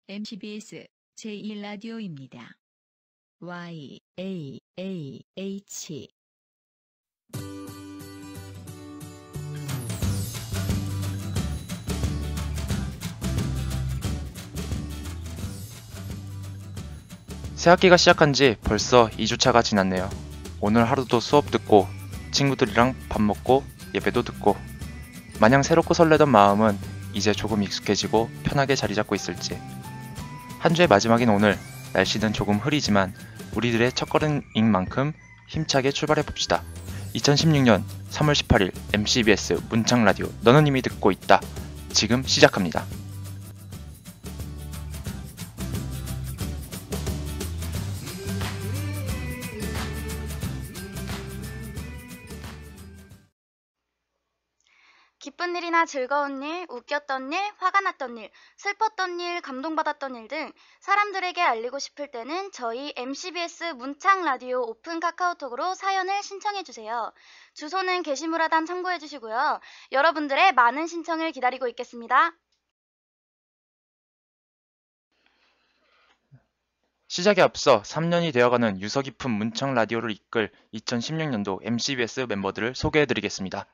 MCBS 제1라디오입니다. YAAH 새학기가 시작한 지 벌써 2주차가 지났네요. 오늘 하루도 수업 듣고 친구들이랑 밥 먹고 예배도 듣고 마냥 새롭고 설레던 마음은 이제 조금 익숙해지고 편하게 자리 잡고 있을지. 한 주의 마지막인 오늘 날씨는 조금 흐리지만 우리들의 첫걸음인 만큼 힘차게 출발해 봅시다. 2016년 3월 18일 MCBS 문창라디오 너는 이미 듣고 있다. 지금 시작합니다. 기쁜 일이나 즐거운 일, 웃겼던 일, 화가 났던 일, 슬펐던 일, 감동받았던 일 등 사람들에게 알리고 싶을 때는 저희 MCBS 문창 라디오 오픈 카카오톡으로 사연을 신청해 주세요. 주소는 게시물 하단 참고해 주시고요. 여러분들의 많은 신청을 기다리고 있겠습니다. 시작에 앞서 3년이 되어가는 유서 깊은 문창 라디오를 이끌 2016년도 MCBS 멤버들을 소개해 드리겠습니다.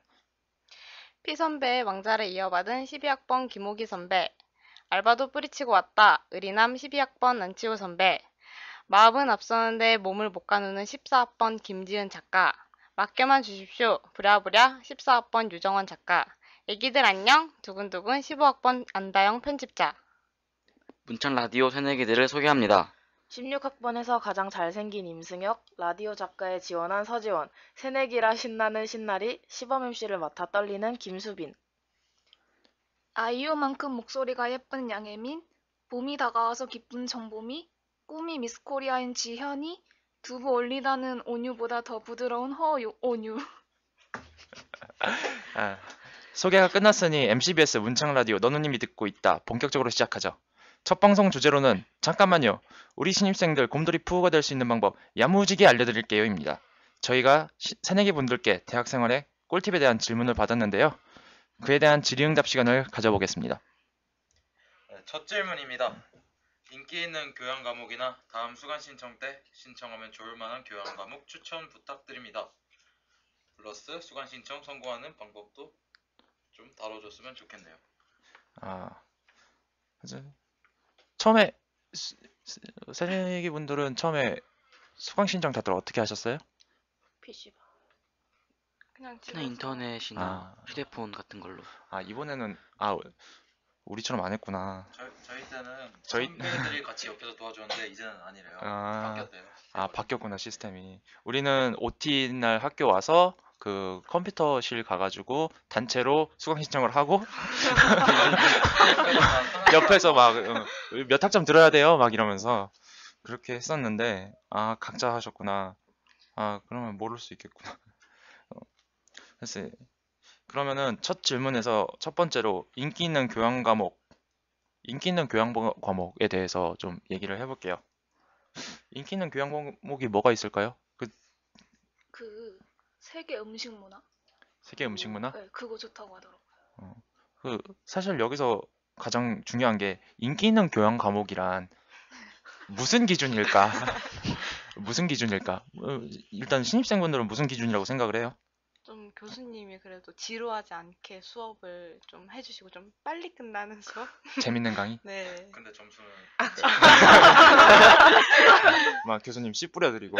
피선배의 왕자를 이어받은 12학번 김호기 선배, 알바도 뿌리치고 왔다 의리남 12학번 안치호 선배, 마음은 앞서는데 몸을 못 가누는 14학번 김지은 작가, 맡겨만 주십시오 부랴부랴 14학번 유정원 작가, 애기들 안녕 두근두근 15학번 안다영 편집자. 문창 라디오 새내기들을 소개합니다. 16학번에서 가장 잘생긴 임승혁, 라디오 작가에 지원한 서지원, 새내기라 신나는 신나리, 시범 MC를 맡아 떨리는 김수빈. 아이유만큼 목소리가 예쁜 양혜민, 봄이 다가와서 기쁜 정봄이, 꿈이 미스코리아인 지현이, 두부 올리다는 온유보다 더 부드러운 허온유. 소개가 끝났으니 MCBS 문창 라디오 너는 이미 듣고 있다. 본격적으로 시작하죠. 첫 방송 주제로는 잠깐만요. 우리 신입생들 곰돌이 푸우가 될 수 있는 방법 야무지게 알려드릴게요입니다. 저희가 새내기 분들께 대학생활의 꿀팁에 대한 질문을 받았는데요. 그에 대한 질의응답 시간을 가져보겠습니다. 첫 질문입니다. 인기 있는 교양 과목이나 다음 수강 신청 때 신청하면 좋을 만한 교양 과목 추천 부탁드립니다. 플러스 수강 신청 성공하는 방법도 좀 다뤄줬으면 좋겠네요. 처음에 새내기 분들은 처음에 수강 신청 다들 어떻게 하셨어요? PC방. 그냥 인터넷이나 휴대폰 같은 걸로. 이번에는 우리처럼 안 했구나. 저희 때는 선배들이 같이 옆에서 도와줬는데 이제는 아니래요. 바뀌었대요. 바뀌었구나 시스템이. 우리는 OT 날 학교 와서 그 컴퓨터실 가가지고 단체로 수강 신청을 하고 옆에서 막 몇 학점 들어야 돼요 막 이러면서 그렇게 했었는데 각자 하셨구나. 그러면 모를 수 있겠구나. 글쎄, 그러면은 첫 질문에서 첫 번째로 인기 있는 교양 과목에 대해서 좀 얘기를 해볼게요. 인기 있는 교양 과목이 뭐가 있을까요? 세계 음식 문화? 세계 음식 문화? 네, 그거 좋다고 하더라고요. 사실 여기서 가장 중요한 게 인기 있는 교양 과목이란 무슨 기준일까? 무슨 기준일까? 일단 신입생분들은 무슨 기준이라고 생각을 해요? 좀 교수님이 그래도 지루하지 않게 수업을 좀 해주시고 좀 빨리 끝나는 수업? 재밌는 강의? 네. 근데 점수는 막 교수님 씨 뿌려드리고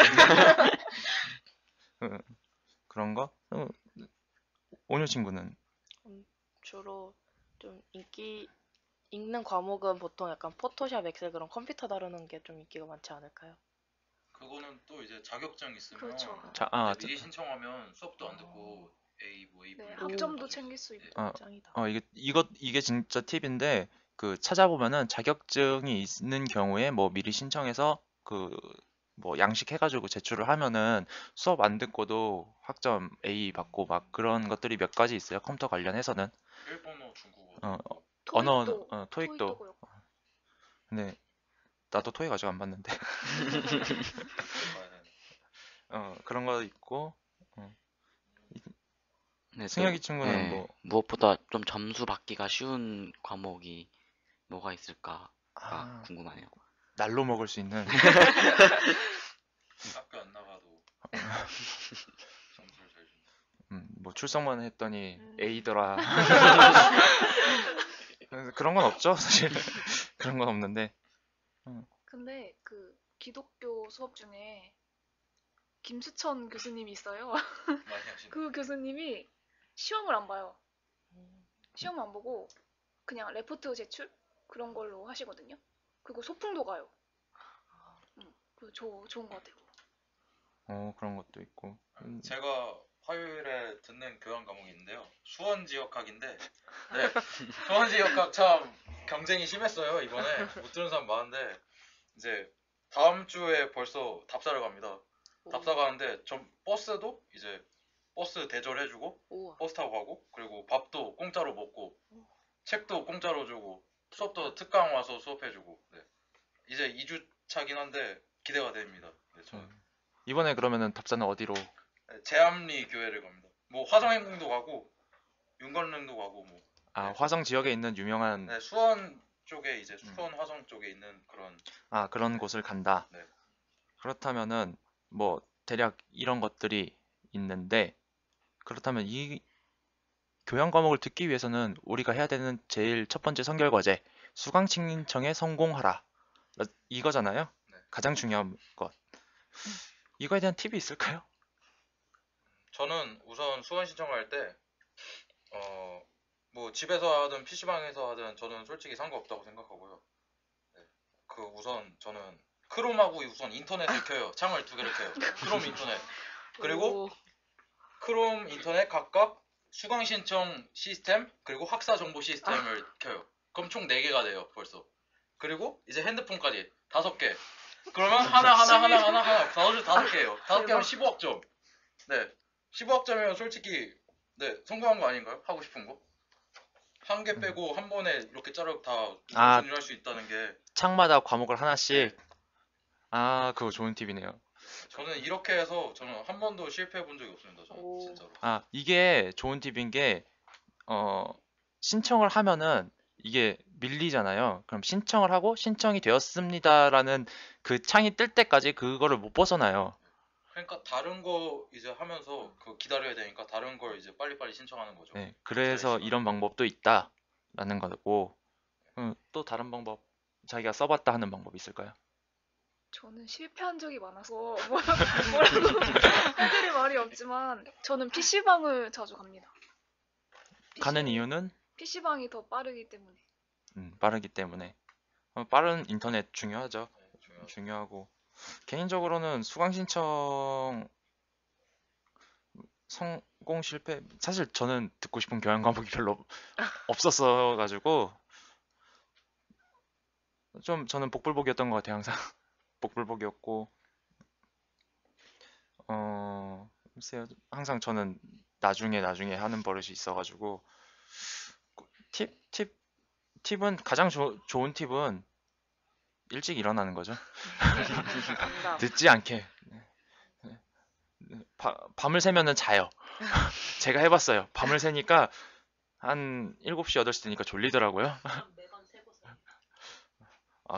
그런 거? 온유 친구는? 주로 좀 인기 있는 과목은 보통 약간 포토샵, 엑셀 그런 컴퓨터 다루는 게 좀 인기가 많지 않을까요? 그거는 또 이제 자격증 있으면 그렇죠. 미리 신청하면 수업도 안 듣고 A 네, 이렇게 학점도 챙길 수 있고. 짱이다. 이게 진짜 팁인데 그 찾아보면은 자격증이 있는 경우에 뭐 미리 신청해서 뭐 양식해가지고 제출을 하면은 수업 안 듣고도 학점 A 받고 막 그런 것들이 몇 가지 있어요. 컴퓨터 관련해서는. 일본어, 중국어, 언어, 토익도. 그렇고. 근데 나도 토익 아직 안 봤는데. 그런 거 있고. 네, 승혁이 친구는 뭐 무엇보다 좀 점수 받기가 쉬운 과목이 뭐가 있을까? 궁금하네요. 날로 먹을 수 있는. 학교 안 나가도 점수를 잘 준다. 뭐 출석만 했더니 A더라. 그런 건 없죠, 사실. 그런 건 없는데. 근데 그 기독교 수업 중에 김수천 교수님이 있어요. 많이 하시네. 그 교수님이 시험을 안 봐요. 시험 안 보고 그냥 레포트 제출 그런 걸로 하시거든요. 그리고 소풍도 가요. 좋은 것 같아요. 그런 것도 있고. 제가 화요일에 듣는 교양 과목이 있는데요. 수원지역학인데, 네, 수원지역학 참 경쟁이 심했어요. 이번에 못 들은 사람 많은데, 이제 다음 주에 벌써 답사를 갑니다. 답사 가는데 전 버스도 이제 버스 대절해주고 버스 타고 가고, 그리고 밥도 공짜로 먹고 책도 공짜로 주고 수업도 특강 와서 수업해주고. 네. 이제 2주 차긴 한데 기대가 됩니다. 네, 저는. 이번에 그러면은 답사는 어디로? 네, 제암리 교회를 갑니다. 뭐 화성행궁도 가고 윤건릉도 가고 뭐. 네. 화성 지역에 있는 유명한. 네, 수원 쪽에 이제 수원 화성 쪽에 있는 그런. 그런 곳을 간다. 네. 그렇다면은 뭐 대략 이런 것들이 있는데, 그렇다면 이 교양 과목을 듣기 위해서는 우리가 해야 되는 제일 첫 번째 선결 과제, 수강 신청에 성공하라, 이거잖아요. 네. 가장 중요한 것. 이거에 대한 팁이 있을까요? 저는 우선 수강 신청할 때 뭐 집에서 하든 PC방에서 하든 저는 솔직히 상관없다고 생각하고요. 네. 우선 저는 크롬하고 우선 인터넷을 켜요. 창을 2개를 켜요. 크롬 인터넷. 그리고 크롬 인터넷 각각 수강 신청 시스템 그리고 학사 정보 시스템을 켜요. 그럼 총 4개가 돼요, 벌써. 그리고 이제 핸드폰까지 5개. 그러면 하나 5개예요. 5개 하면 15학점. 네. 15학점이면 솔직히 네, 성공한 거 아닌가요? 하고 싶은 거? 한 개 빼고 한 번에 이렇게 자르고 다 정리할 수 있다는 게. 창마다 과목을 하나씩. 그거 좋은 팁이네요. 저는 이렇게 해서 저는 한 번도 실패해 본 적이 없습니다. 저는 진짜로. 이게 좋은 팁인 게 신청을 하면은 이게 밀리잖아요. 그럼 신청을 하고 신청이 되었습니다라는 그 창이 뜰 때까지 그거를 못 벗어나요. 그러니까 다른 거 이제 하면서 기다려야 되니까 다른 걸 이제 빨리빨리 신청하는 거죠. 네, 그래서 이런 방법도 있다라는 거고. 또 다른 방법, 자기가 써봤다 하는 방법 있을까요? 저는 실패한 적이 많아서 뭐라고 해드릴 말이 없지만 저는 PC방을 자주 갑니다. 가는 이유는? PC방이 더 빠르기 때문에. 빠르기 때문에. 빠른 인터넷 중요하죠. 네, 중요하고. 개인적으로는 수강 신청 성공 실패, 사실 저는 듣고 싶은 교양 과목이 별로 없었어 가지고 좀 저는 복불복이었던 것 같아요. 항상 복불복이었고, 글쎄요, 항상 저는 나중에 하는 버릇이 있어가지고. 팁은 가장 좋은 팁은 일찍 일어나는 거죠. 늦지 않게. 밤을 새면은 자요. 제가 해봤어요. 밤을 새니까 한 7시, 8시 되니까 졸리더라고요.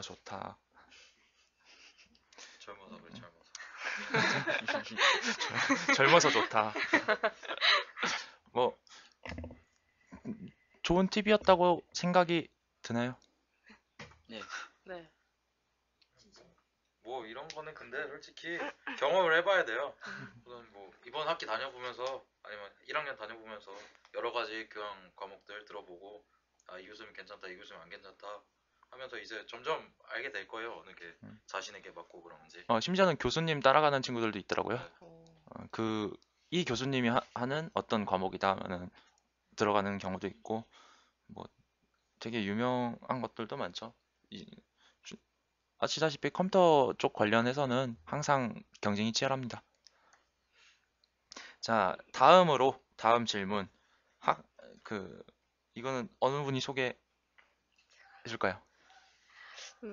좋다. 젊어서 좋다. 뭐 좋은 팁이었다고 생각이 드나요? 네. 뭐 이런 거는 근데 솔직히 경험을 해봐야 돼요. 우선 뭐 이번 학기 다녀보면서 아니면 1학년 다녀보면서 여러 가지 교양 과목들 들어보고 이 교수님 괜찮다, 이 교수님 안 괜찮다 하면서 이제 점점 알게 될 거예요. 어느 게 자신에게 맞고 그런지. 심지어는 교수님 따라가는 친구들도 있더라고요. 이 교수님이 하는 어떤 과목이다 하면은 들어가는 경우도 있고, 뭐 되게 유명한 것들도 많죠. 아시다시피 컴퓨터 쪽 관련해서는 항상 경쟁이 치열합니다. 자, 다음 질문. 이거는 어느 분이 소개해 줄까요?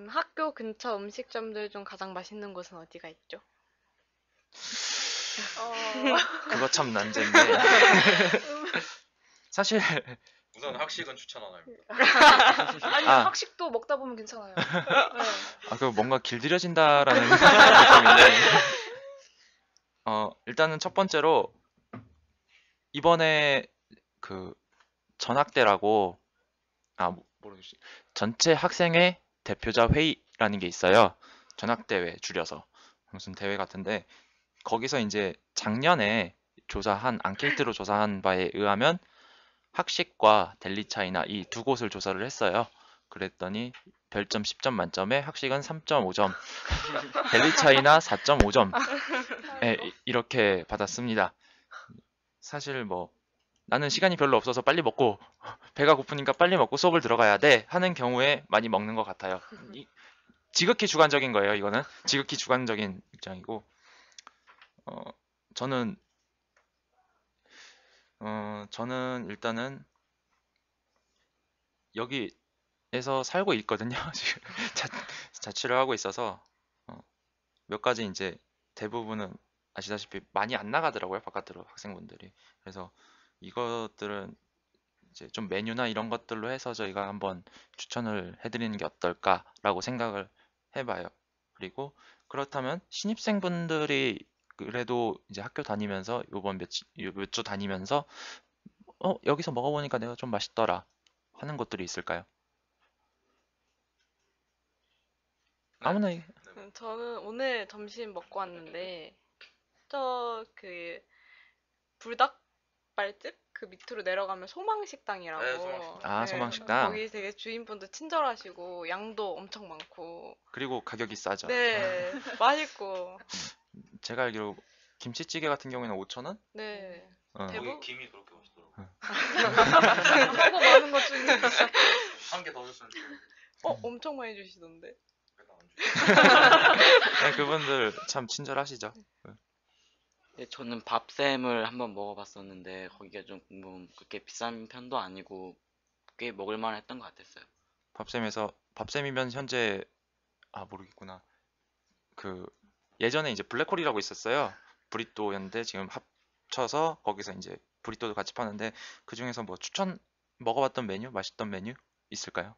학교 근처 음식점들 중 가장 맛있는 곳은 어디가 있죠? 그거 참 난제인데. 사실 우선 학식은 추천 안 합니다. 아니 아. 학식도 먹다 보면 괜찮아요. 네. 그 뭔가 길들여진다라는 느낌인데 일단은 첫 번째로 이번에 그 전학대라고 모르겠지. 전체 학생회 대표자 회의라는 게 있어요. 전학대회 줄여서 무슨 대회 같은데 거기서 이제 작년에 조사한 앙케이트로 조사한 바에 의하면 학식과 델리 차이나 이 두 곳을 조사를 했어요. 그랬더니 별점 10점 만점에 학식은 3.5점, 델리 차이나 4.5점 이렇게 받았습니다. 사실 뭐 나는 시간이 별로 없어서 빨리 먹고 배가 고프니까 빨리 먹고 수업을 들어가야 돼 하는 경우에 많이 먹는 것 같아요. 지극히 주관적인 거예요. 이거는 지극히 주관적인 입장이고 저는 일단은 여기에서 살고 있거든요. 지금 자취를 하고 있어서 몇 가지 이제 대부분은 아시다시피 많이 안 나가더라고요. 바깥으로 학생분들이. 그래서 이것들은 이제 좀 메뉴나 이런 것들로 해서 저희가 한번 추천을 해드리는 게 어떨까라고 생각을 해봐요. 그리고 그렇다면 신입생분들이 그래도 이제 학교 다니면서 요번 몇 주 다니면서 여기서 먹어보니까 내가 좀 맛있더라 하는 것들이 있을까요? 아무나 저는 오늘 점심 먹고 왔는데 저 그 불닭발집 그 밑으로 내려가면 소망식당이라고. 네, 소망식당. 아, 소망식당. 거기 되게 주인분도 친절하시고 양도 엄청 많고. 그리고 가격이 싸죠. 네, 맛있고. 제가 알기로 김치찌개 같은 경우에는 5,000원? 네. 거기 김이 그렇게 맛있더라고요. 하고 많은 것 중에 한 개 더 줬으면 좋겠는데. 엄청 많이 주시던데. 왜안 줘? 네, 그분들 참 친절하시죠. 네, 저는 밥샘을 한번 먹어봤었는데 거기가 좀 그렇게 비싼 편도 아니고 꽤 먹을만 했던 것 같았어요. 밥샘이면 현재 모르겠구나. 그 예전에 이제 블랙홀이라고 있었어요. 브리또였는데 지금 합쳐서 거기서 이제 브리또도 같이 파는데 그 중에서 뭐 먹어봤던 메뉴, 맛있던 메뉴 있을까요?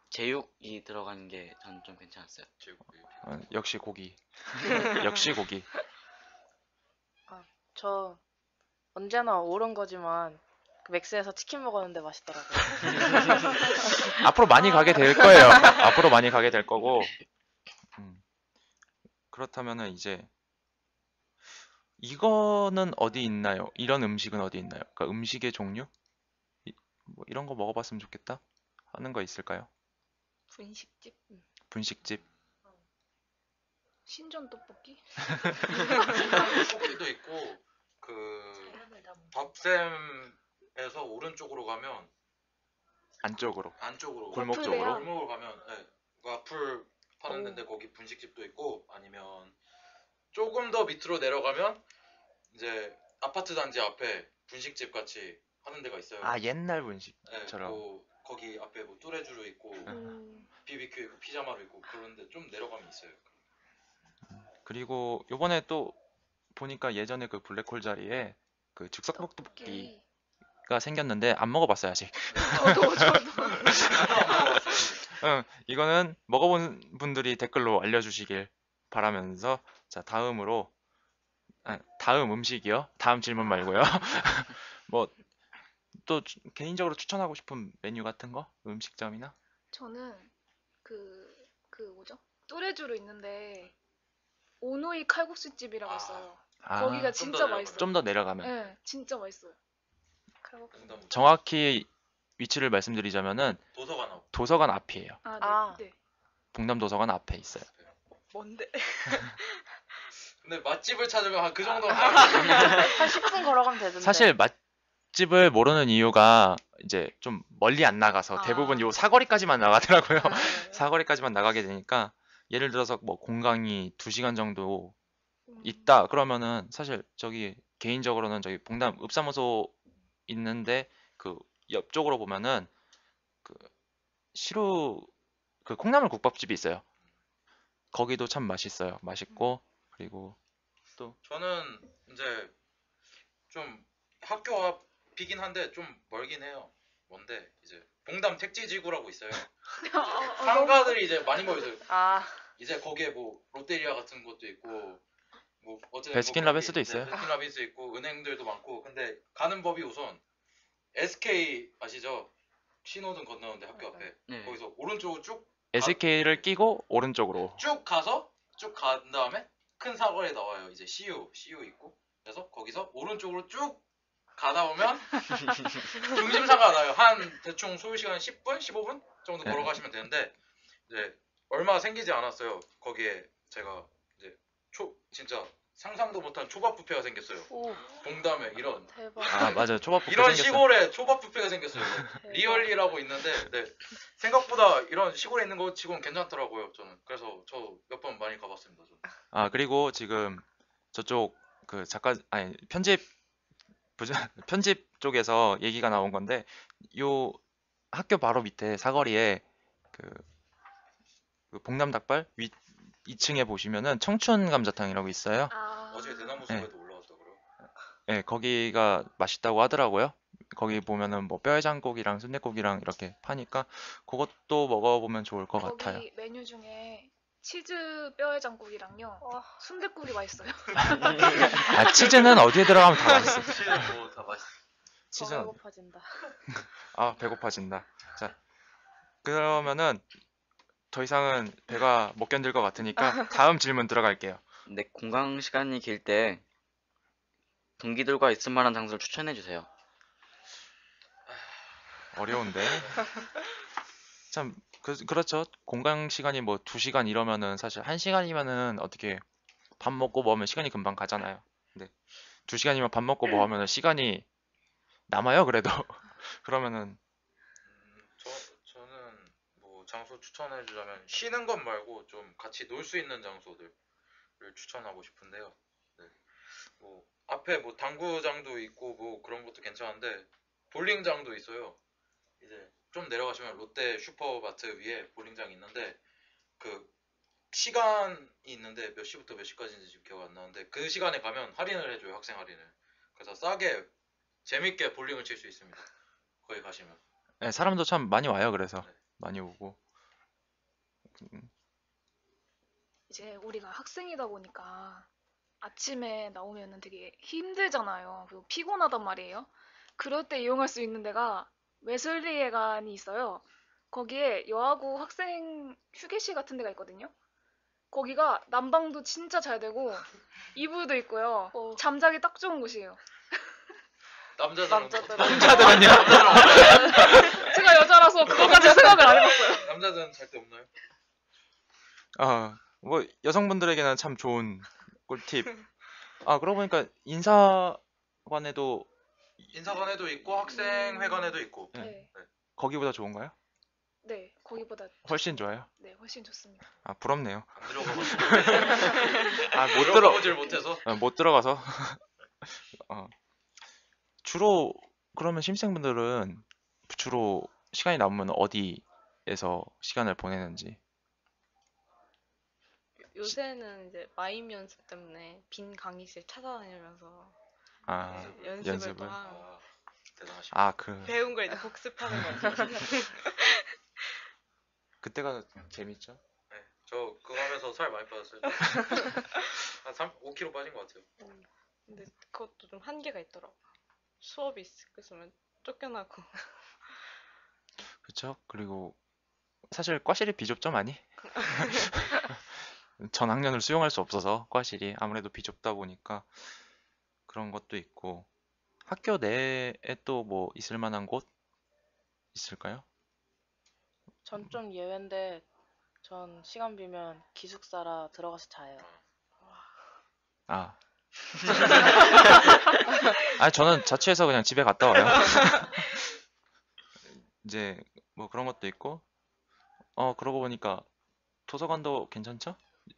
제육이 들어간 게 전 좀 괜찮았어요. 역시 고기. 역시 고기. 저 언제나 옳은 거지만 그 맥스에서 치킨 먹었는데 맛있더라고요. 앞으로 많이 가게 될 거예요. 앞으로 많이 가게 될 거고. 그렇다면은 이제 이거는 어디 있나요? 이런 음식은 어디 있나요? 그러니까 음식의 종류? 뭐 이런 거 먹어봤으면 좋겠다 하는 거 있을까요? 분식집? 분식집. 신전 떡볶이? 떡볶이도 있고 그 밥샘에서 오른쪽으로 가면 안쪽으로. 골목 와플 쪽으로. 레아. 골목으로 가면 와플 파는 데인데 거기 분식집도 있고 아니면 조금 더 밑으로 내려가면 이제 아파트 단지 앞에 분식집 같이 하는 데가 있어요. 옛날 네, 분식처럼. 뭐 거기 앞에 뭐 뚜레쥬르 있고 BBQ 있고 피자마루 있고 그런데 좀 내려가면 있어요. 그리고 요번에 또 보니까 예전에 그 블랙홀 자리에 그 즉석볶 떡볶이가 생겼는데 안 먹어봤어요 아직. 이거는 먹어본 분들이 댓글로 알려주시길 바라면서 자 다음으로 다음 음식이요. 다음 질문 말고요. 뭐 또 개인적으로 추천하고 싶은 메뉴 같은 거? 음식점이나? 저는 그 뭐죠? 뚜레쥬르 있는데 오누이 칼국수집이라고 있어요. 거기가 진짜 맛있어요. 좀 더 내려가면. 네, 진짜 맛있어요. 정확히 위치를 말씀드리자면은 도서관 앞이에요. 네. 봉담 도서관 앞에 있어요. 뭔데? 근데 맛집을 찾으면 그 정도 한 10분 걸어가면 되던데. 사실 맛집을 모르는 이유가 이제 좀 멀리 안 나가서 대부분 요 사거리까지만 나가더라고요. 사거리까지만 나가게 되니까 예를 들어서 뭐 공강이 2시간 정도 있다 그러면은 사실 저기 개인적으로는 저기 봉담 읍사무소 있는데 그 옆쪽으로 보면은 그 그 콩나물 국밥집이 있어요. 거기도 참 맛있어요. 맛있고 그리고 또 저는 이제 좀 학교 앞이긴 한데 좀 멀긴 해요. 뭔데 이제 봉담 택지지구라고 있어요. 상가들이 이제 많이 모여 있어요. 아, 이제 거기에 뭐 롯데리아 같은 것도 있고 뭐 어쨌든 베스킨라빈스도 있어요. 베스킨라빈스 있고 은행들도 많고. 근데 가는 법이 우선 SK 아시죠? 신호등 건너는데 학교 앞에 네. 거기서 오른쪽으로 쭉 SK를 끼고 오른쪽으로. 가서 쭉 간 다음에 큰 사거리에 나와요. 이제 CU 있고. 그래서 거기서 오른쪽으로 쭉 가다 보면 중심사가 나요. 한 대충 소요 시간 10분, 15분 정도 걸어가시면 되는데 이제 얼마 생기지 않았어요. 거기에 제가 이제 진짜 상상도 못한 초밥 뷔페가 생겼어요. 오, 봉담에 이런 대박. 아 맞아요. 초밥 뷔페 이런 생겼어요. 시골에 초밥 뷔페가 생겼어요. 리얼리라고 있는데 네. 생각보다 이런 시골에 있는 거 치고는 괜찮더라고요. 저는 그래서 저 몇 번 많이 가봤습니다. 저는. 아 그리고 지금 저쪽 그 작가 아니 편집 쪽에서 얘기가 나온 건데 요 학교 바로 밑에 사거리에 그 봉남 닭발 2층에 보시면은 청춘 감자탕이라고 있어요. 어제 대나무 네. 숲에도 올라왔다고요? 네, 거기가 맛있다고 하더라고요. 거기 보면은 뭐 뼈해장국이랑 순댓국이랑 이렇게 파니까 그것도 먹어보면 좋을 것 같아요. 거기 메뉴 중에 치즈 뼈해장국이랑요. 순댓국이 맛있어요. 아 치즈는 어디에 들어가면 다 맛있어. 치즈 뭐다 맛있어. 치즈는 배고파진다. 아 배고파진다. 자 그러면은 더 이상은 배가 못 견딜 것 같으니까 다음 질문 들어갈게요. 근데 공강 시간이 길 때 동기들과 있을 만한 장소를 추천해 주세요. 어려운데. 참 그렇죠. 공강 시간이 뭐 2시간 이러면은 사실 1시간이면은 어떻게 밥 먹고 뭐 하면 시간이 금방 가잖아요. 근데 2시간이면 밥 먹고 뭐 하면은 시간이 남아요. 그래도 그러면은 저는 뭐 장소 추천해 주자면 쉬는 것 말고 좀 같이 놀 수 있는 장소들을 추천하고 싶은데요. 네. 뭐 앞에 뭐 당구장도 있고 뭐 그런 것도 괜찮은데 볼링장도 있어요. 이제 좀 내려가시면 롯데 슈퍼마트 위에 볼링장이 있는데 그 시간이 있는데 몇 시부터 몇 시까지인지 지금 기억 안 나는데 그 시간에 가면 할인을 해줘요. 학생 할인을. 그래서 싸게 재밌게 볼링을 칠 수 있습니다. 거기 가시면. 네, 사람도 참 많이 와요. 그래서 네. 많이 오고. 이제 우리가 학생이다 보니까 아침에 나오면은 되게 힘들잖아요. 그리고 피곤하단 말이에요. 그럴 때 이용할 수 있는 데가 웨슬리회관이 있어요. 거기에 여하고 학생 휴게실 같은 데가 있거든요. 거기가 난방도 진짜 잘 되고 이불도 있고요. 잠자기 딱 좋은 곳이에요. 남자들은요? 제가 여자라서 그거까지 생각을 안 해봤어요. 남자들은 잘 데 없나요? 뭐 여성분들에게는 참 좋은 꿀팁. 그러고 보니까 인사관에도 있고 학생회관에도 있고. 네. 거기보다 좋은가요? 네, 거기보다 훨씬 좋아요? 네, 훨씬 좋습니다. 부럽네요. 안 들어가봤어요. 못 들어가보질 못해서. 못 들어가서. 주로 그러면 신입생분들은 주로 시간이 남으면 어디에서 시간을 보내는지. 요새는 이제 마임 연습 때문에 빈 강의실 찾아다니면서 연습을 연습을. 또 하고 대단하십니다. 배운 걸 이제 복습하는 거죠. 그때가 재밌죠? 네, 저 그거 하면서 살 많이 빠졌어요. 한 5kg 빠진 것 같아요. 근데 그것도 좀 한계가 있더라고. 수업이 있으면 쫓겨나고. 그렇죠. 그리고 사실 과실이 비좁죠 많이. 전 학년을 수용할 수 없어서 과실이 아무래도 비좁다 보니까 그런 것도 있고. 학교 내에 또 뭐 있을 만한 곳 있을까요? 전 좀 예외인데 전 시간 비면 기숙사라 들어가서 자요. 저는 자취해서 그냥 집에 갔다 와요. 이제 뭐 그런 것도 있고. 그러고 보니까 도서관도 괜찮죠?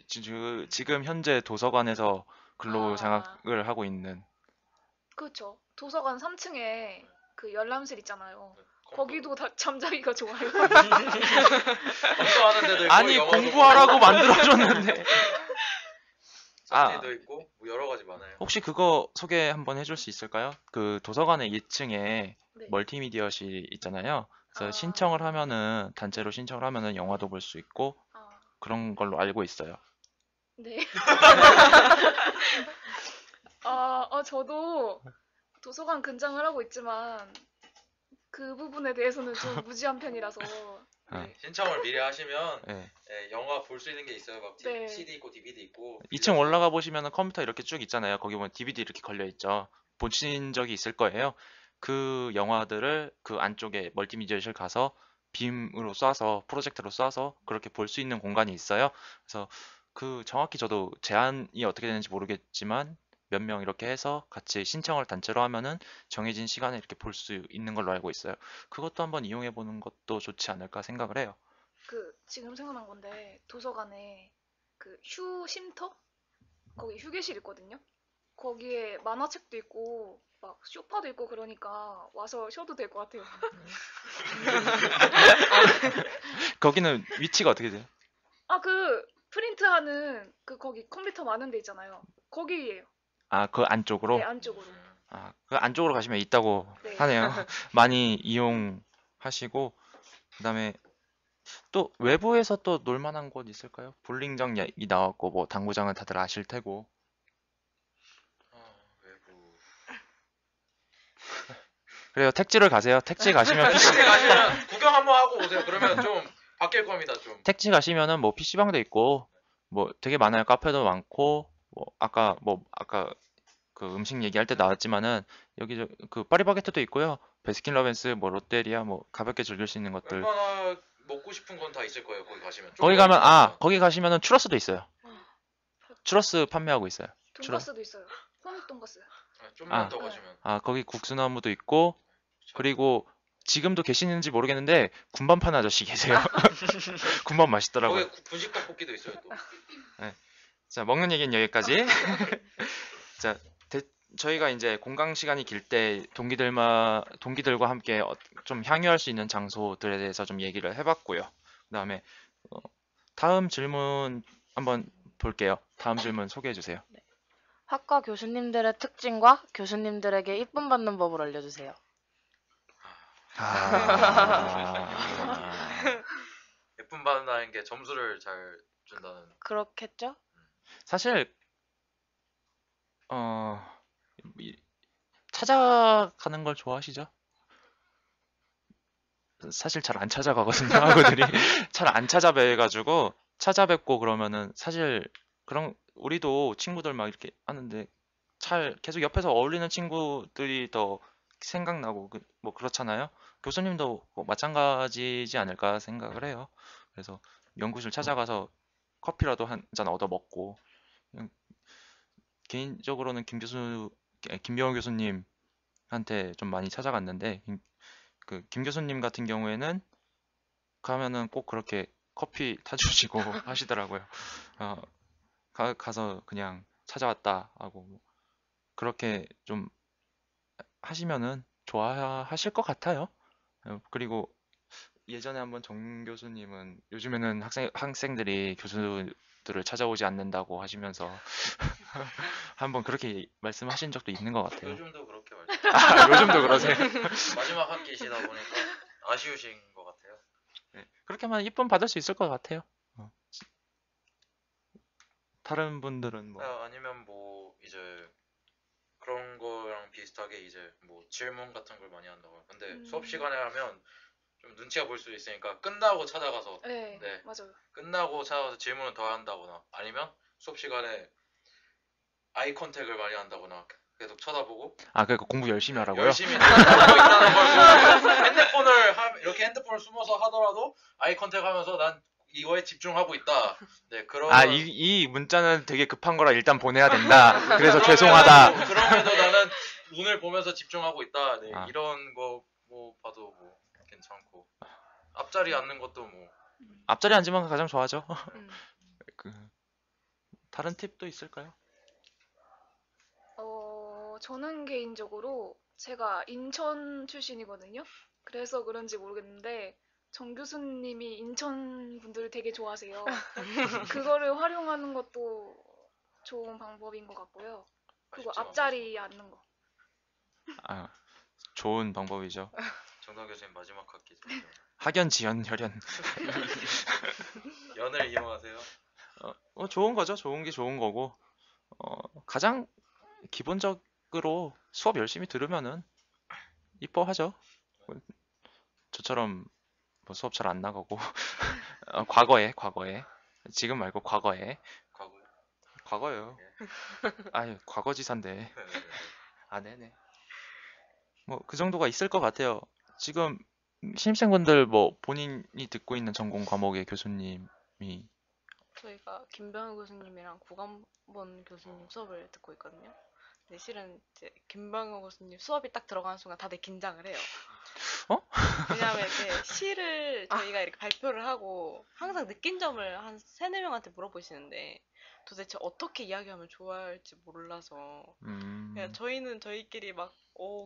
지금 현재 도서관에서 근로 장악을 하고 있는. 그렇죠. 도서관 3층에 그 열람실 있잖아요. 거기도 다 잠자기가 좋아요. 공부하는 데도 있고 아니 공부하라고 만들어줬는데. 사진도 있고 뭐 여러 가지 많아요. 혹시 그거 소개 한번 해줄 수 있을까요? 그 도서관의 2층에 네. 멀티미디어실 있잖아요. 그래서 아. 신청을 하면은 단체로 신청을 하면은 영화도 볼 수 있고 아, 그런 걸로 알고 있어요. 네. 저도 도서관 근장을 하고 있지만 그 부분에 대해서는 좀 무지한 편이라서. 네. 신청을 미리 하시면 네. 영화 볼 수 있는 게 있어요. 막 네. CD 있고 DVD 있고. 2층 올라가 보시면은 컴퓨터 이렇게 쭉 있잖아요. 거기 보면 DVD 이렇게 걸려 있죠. 보신 적이 있을 거예요. 그 영화들을 그 안쪽에 멀티미디어실 가서 빔으로 쏴서 프로젝터로 쏴서 그렇게 볼 수 있는 공간이 있어요. 그래서 그 정확히 저도 제한이 어떻게 되는지 모르겠지만 몇 명 이렇게 해서 같이 신청을 단체로 하면은 정해진 시간에 이렇게 볼 수 있는 걸로 알고 있어요. 그것도 한번 이용해 보는 것도 좋지 않을까 생각을 해요. 지금 생각난 건데 도서관에 그 휴쉼터? 거기 휴게실 있거든요. 거기에 만화책도 있고 막 소파도 있고 그러니까 와서 쉬어도 될 것 같아요. 거기는 위치가 어떻게 돼요? 프린트하는 거기 컴퓨터 많은 데 있잖아요. 거기예요. 아, 그 안쪽으로? 네, 안쪽으로. 아, 그 안쪽으로 가시면 있다고 네. 하네요. 많이 이용하시고, 그다음에 또 외부에서 또 놀만한 곳 있을까요? 볼링장 얘기 나왔고, 뭐 당구장은 다들 아실 테고. 외부. 그래요, 택지를 가세요. 택지 가시면 택시 가시면 구경 한번 하고 오세요. 그러면 좀 바뀔 겁니다. 좀. 택지 가시면은 뭐 PC방도 있고, 뭐 되게 많아요. 카페도 많고, 뭐 아까 그 음식 얘기할 때 나왔지만은 여기 그 파리바게트도 있고요. 베스킨라빈스, 뭐 롯데리아, 뭐 가볍게 즐길 수 있는 것들. 얼마나 먹고 싶은 건 다 있을 거예요. 거기 가시면. 거기 가면 거기 가시면은 추러스도 있어요. 추러스 판매하고 있어요. 돈가스도 있어요. 홍 돈가스. 좀만 더 가시면. 거기 국수나무도 있고, 그리고 지금도 계시는지 모르겠는데 군밤 파는 아저씨 계세요. 군밤 맛있더라고요. 거기 분식 떡볶이도 있어요. 또. 자, 먹는 얘기는 여기까지. 자, 저희가 이제 공강 시간이 길 때 동기들과 함께 좀 향유할 수 있는 장소들에 대해서 좀 얘기를 해봤고요. 그다음에 다음 질문 한번 볼게요. 다음 질문 소개해 주세요. 학과 교수님들의 특징과 교수님들에게 이쁨 받는 법을 알려주세요. 예쁨 받는다는 게 점수를 잘 준다는. 그렇겠죠? 사실 찾아가는 걸 좋아하시죠? 사실 잘 안 찾아가거든요. 학우들이 잘 안 찾아뵈가지고 찾아뵙고 그러면은 사실 그런 우리도 친구들 막 이렇게 하는데 잘 계속 옆에서 어울리는 친구들이 더 생각나고 뭐 그렇잖아요. 교수님도 뭐 마찬가지지 않을까 생각을 해요. 그래서 연구실 찾아가서 커피라도 한 잔 얻어 먹고 개인적으로는 김병호 교수님한테 좀 많이 찾아갔는데 김 교수님 같은 경우에는 가면은 꼭 그렇게 커피 타주시고 하시더라고요. 가서 그냥 찾아왔다 하고 그렇게 좀 하시면은 좋아하실 것 같아요. 그리고 예전에 한번 정 교수님은 요즘에는 학생들이 교수들을 찾아오지 않는다고 하시면서 한번 그렇게 말씀하신 적도 있는 것 같아요. 요즘도 그렇게 말씀. 요즘도 그러세요? 마지막 학기시다 보니까 아쉬우신 것 같아요. 네, 그렇게만 이쁨 받을 수 있을 것 같아요. 다른 분들은 뭐 아니면 뭐 이제 그런 거랑 비슷하게 이제 뭐 질문 같은 걸 많이 한다고요. 근데 수업 시간에 하면 좀 눈치가 보일 수도 있으니까 끝나고 찾아가서 네, 맞아요. 끝나고 찾아가서 질문을 더 한다거나 아니면 수업 시간에 아이 컨택을 많이 한다거나 계속 쳐다보고 그러니까 공부 열심히 하라고요? 열심히 하고 있다는 걸 이렇게 핸드폰을 숨어서 하더라도 아이 컨택하면서 난 이거에 집중하고 있다. 네, 그런 이 문자는 되게 급한 거라 일단 보내야 된다. 그래서 죄송하다. 그럼에도 나는 눈을 보면서 집중하고 있다. 네, 이런 거 뭐 봐도 뭐 괜찮고 앞자리 앉는 것도 뭐 앞자리 앉으면 가장 좋아하죠. 다른 팁도 있을까요? 저는 개인적으로 제가 인천 출신이거든요. 그래서 그런지 모르겠는데 정 교수님이 인천 분들을 되게 좋아하세요. 그거를 활용하는 것도 좋은 방법인 것 같고요. 그리고 아쉽지만 앞자리에 앉는 거. 아, 좋은 방법이죠. 정당 교수님 마지막 학기죠. 학연, 지연, 혈연. 연을 이용하세요. 좋은 거죠. 좋은 게 좋은 거고. 가장 기본적으로 수업 열심히 들으면은 이뻐하죠. 저처럼 뭐 수업 잘 안 나가고 과거에 지금 말고 과거에 과거. 과거예요. 아유 과거지사인데. 아 네네. 뭐 그 정도가 있을 것 같아요. 지금 신입생분들 뭐 본인이 듣고 있는 전공 과목의 교수님이 저희가 김병우 교수님이랑 구간본 교수님 수업을 듣고 있거든요. 근데 실은 이제 김병우 교수님 수업이 딱 들어가는 순간 다들 긴장을 해요. 왜냐하면 이제 시를 저희가 이렇게 발표를 하고 항상 느낀 점을 한 3-4명한테 물어보시는데 도대체 어떻게 이야기하면 좋아할지 몰라서 그냥 저희는 저희끼리 막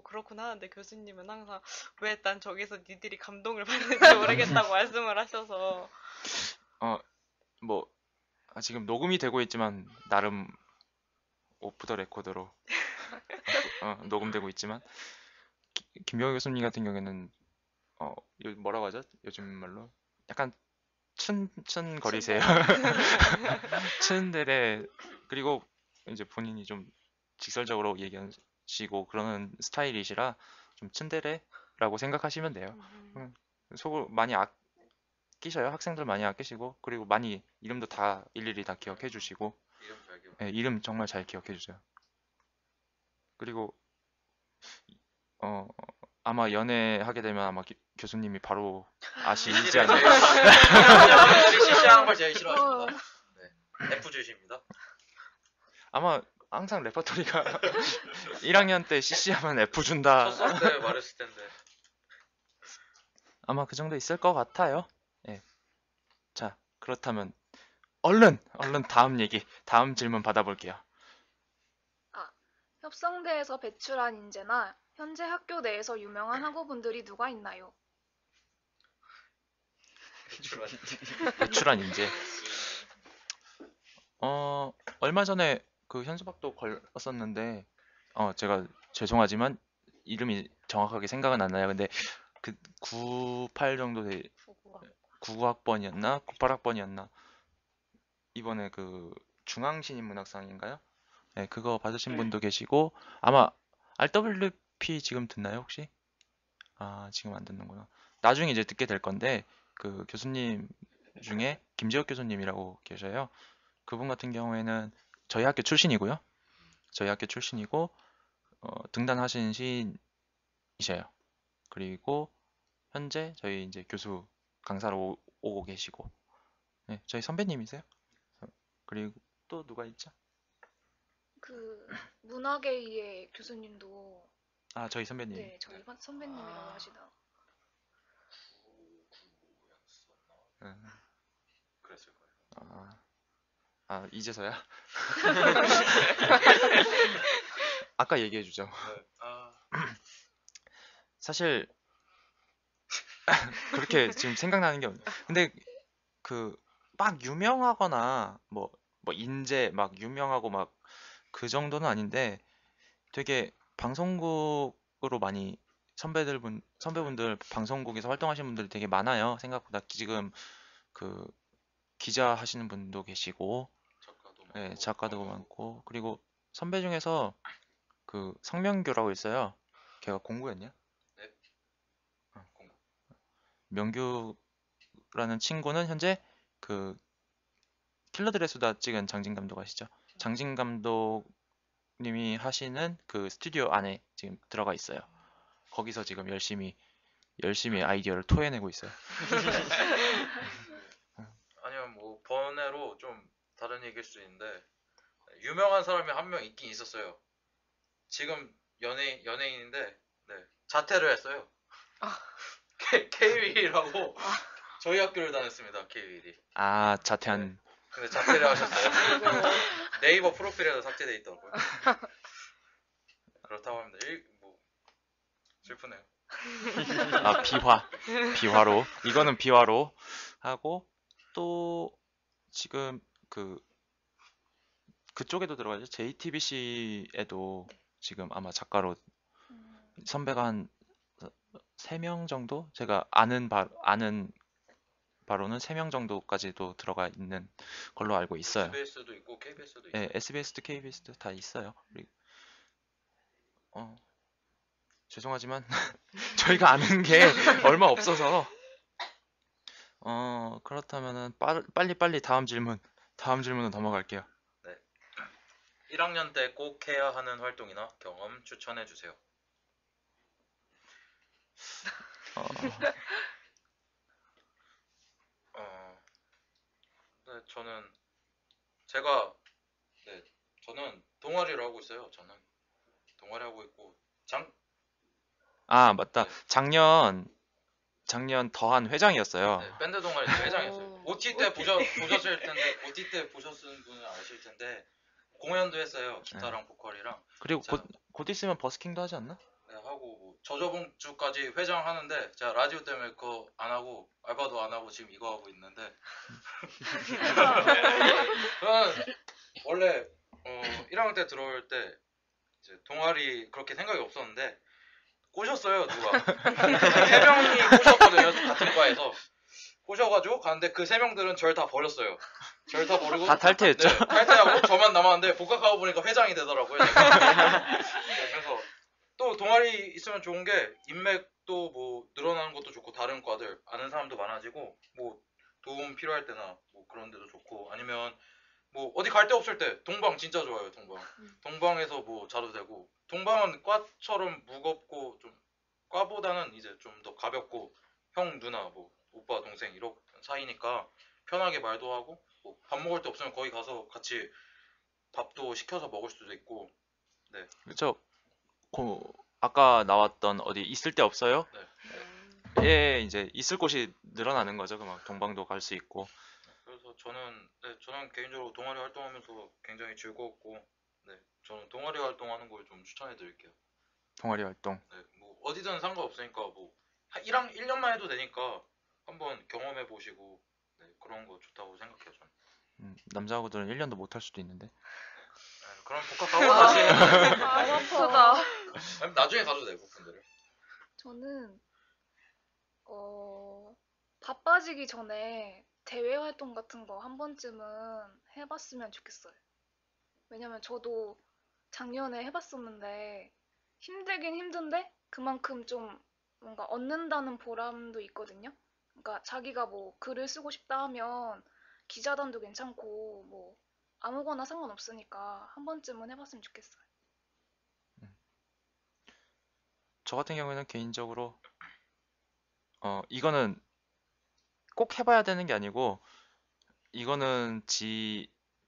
그렇구나 하는데 교수님은 항상 왜 난 저기서 니들이 감동을 받는지 모르겠다고 말씀을 하셔서 뭐 지금 녹음이 되고 있지만 나름 오프 더 레코드로 녹음되고 있지만 김병우 교수님 같은 경우에는 뭐라고 하죠? 요즘 말로 약간 춘거리세요. 춘들의 그리고 이제 본인이 좀 직설적으로 얘기하시고 그러는 스타일이시라 좀 츤데레라고 생각하시면 돼요. 속을 많이 아끼셔요. 학생들 많이 아끼시고 그리고 많이 이름도 다 일일이 다 기억해 주시고 이름 잘 기억. 네, 이름 정말 잘 기억해 주세요. 그리고 아마 연애하게 되면 아마 교수님이 바로 아시지 않을까. CC하는 걸 제일 싫어하십니다. 네. F 주십니다. 아마 항상 레퍼토리가 1학년 때 CC하면 F 준다. 첫 수업 때 말했을 텐데. 아마 그 정도 있을 것 같아요. 예. 자, 그렇다면 얼른 다음 질문 받아볼게요. 협성대에서 배출한 인재나 현재 학교 내에서 유명한 학우분들이 누가 있나요? 배출한 인재. 얼마 전에 그 현수막도 걸었었는데 제가 죄송하지만 이름이 정확하게 생각은 안 나요. 근데 그 98 정도 99학번이었나 98학번이었나 이번에 그 중앙신인문학상인가요? 네, 그거 받으신 분도 계시고 아마 RWP 지금 듣나요 혹시? 아 지금 안 듣는구나. 나중에 이제 듣게 될 건데 그 교수님 중에 김지혁 교수님이라고 계셔요. 그분 같은 경우에는 저희 학교 출신이고요. 저희 학교 출신이고 등단하신 시인이셔요. 그리고 현재 저희 이제 교수 강사로 오고 계시고 네, 저희 선배님이세요. 그리고 또 누가 있죠? 그 문화계의 교수님도 아 저희 선배님. 네, 저희 선배님이라고 하시다. 그랬을 거예요. 이제서야? 아까 얘기해 주죠. 네. 사실 그렇게 지금 생각나는 게 없네. 근데 그 막 유명하거나 뭐 인재 막 유명하고 막 그 정도는 아닌데 되게 방송국으로 많이 선배분들 방송국에서 활동하시는 분들이 되게 많아요. 생각보다 지금 그 기자 하시는 분도 계시고 네, 작가도 많고 그리고 선배 중에서 그 성명규라고 있어요. 걔가 공구였냐? 네. 공구. 명규라는 친구는 현재 그 킬러들의 수다 찍은 장진 감독 아시죠? 장진 감독님이 하시는 그 스튜디오 안에 지금 들어가 있어요. 거기서 지금 열심히 아이디어를 토해내고 있어요. 아니면 뭐 번외로 좀 다른 얘기일 수 있는데 유명한 사람이 한 명 있긴 있었어요. 지금 연예인인데 네, 자퇴를 했어요. K-윌이라고 저희 학교를 다녔습니다. K-윌이. 자퇴한. 네. 근데 자퇴를 하셨어요. 네이버 프로필에도 삭제돼 있더라고요. 그렇다고 합니다. 뭐 슬프네요. 비화로. 이거는 비화로 하고 또 지금 그 그쪽에도 들어가죠. JTBC에도 네. 지금 아마 작가로 음, 선배가 한 3명 정도? 제가 아는 바로는 3명 정도까지도 들어가 있는 걸로 알고 있어요. SBS도 있고 KBS도 있고. 네, SBS도 KBS도 다 있어요. 죄송하지만 저희가 아는 게 얼마 없어서 그렇다면은 빨리 다음 질문으로 넘어갈게요. 1학년 때 꼭 해야 하는 활동이나 경험 추천해 주세요. 어, 네, 저는 동아리를 하고 있어요. 저는 동아리 하고 있고 맞다. 네. 작년 더한 회장이었어요. 네, 밴드 동아리 회장이었어요. OT 때 보셨을 텐데, OT 때 보셨은 분은 아실 텐데 공연도 했어요. 기타랑 보컬이랑. 그리고 자, 곧 있으면 버스킹도 하지 않나? 네, 하고 뭐 저저번 주까지 회장 하는데 제가 라디오 때문에 그거 안 하고 알바도 안 하고 지금 이거 하고 있는데 저는 원래 1학년 때 들어올 때 이제 동아리 그렇게 생각이 없었는데 꼬셨어요 누가 3명이 꼬셨거든요 같은 과에서 꼬셔가지고 갔는데 그 3명들은 절 다 버렸어요. 절 다 버리고 다 탈퇴했죠. 네, 탈퇴하고 저만 남았는데 복학하고 보니까 회장이 되더라고요. 제가. 네, 그래서 또 동아리 있으면 좋은 게 인맥도 뭐 늘어나는 것도 좋고 다른 과들 아는 사람도 많아지고 뭐 도움 필요할 때나 뭐 그런 데도 좋고 아니면 뭐 어디 갈 데 없을 때 동방 진짜 좋아요. 동방에서 뭐 자도 되고 동방은 과처럼 무겁고 좀 과보다는 이제 좀 더 가볍고 형 누나 뭐 오빠 동생 이런 사이니까 편하게 말도 하고 뭐 밥 먹을 데 없으면 거기 가서 같이 밥도 시켜서 먹을 수도 있고. 네. 그렇죠. 아까 나왔던 어디 있을 데 없어요? 네. 예, 이제 있을 곳이 늘어나는 거죠. 그만 동방도 갈 수 있고. 그래서 저는 개인적으로 동아리 활동하면서 굉장히 즐거웠고, 네, 저는 동아리 활동하는 걸 좀 추천해 드릴게요. 동아리 활동. 네, 뭐 어디든 상관없으니까 뭐 1년만 해도 되니까 한번 경험해 보시고, 네, 그런 거 좋다고 생각해요, 저는. 남자하고들은 1년도 못 할 수도 있는데. 네, 그럼 복학하고 다시 아프다. 아니, 나중에 가도 되고 근데를. 저는 바빠지기 전에 대외 활동 같은 거 한 번쯤은 해봤으면 좋겠어요. 왜냐면 저도 작년에 해봤었는데 힘들긴 힘든데 그만큼 좀 뭔가 얻는다는 보람도 있거든요. 그러니까 자기가 뭐 글을 쓰고 싶다 하면 기자단도 괜찮고 뭐 아무거나 상관없으니까 한 번쯤은 해봤으면 좋겠어요. 저 같은 경우에는 개인적으로 이거는 꼭 해봐야 되는 게 아니고 이거는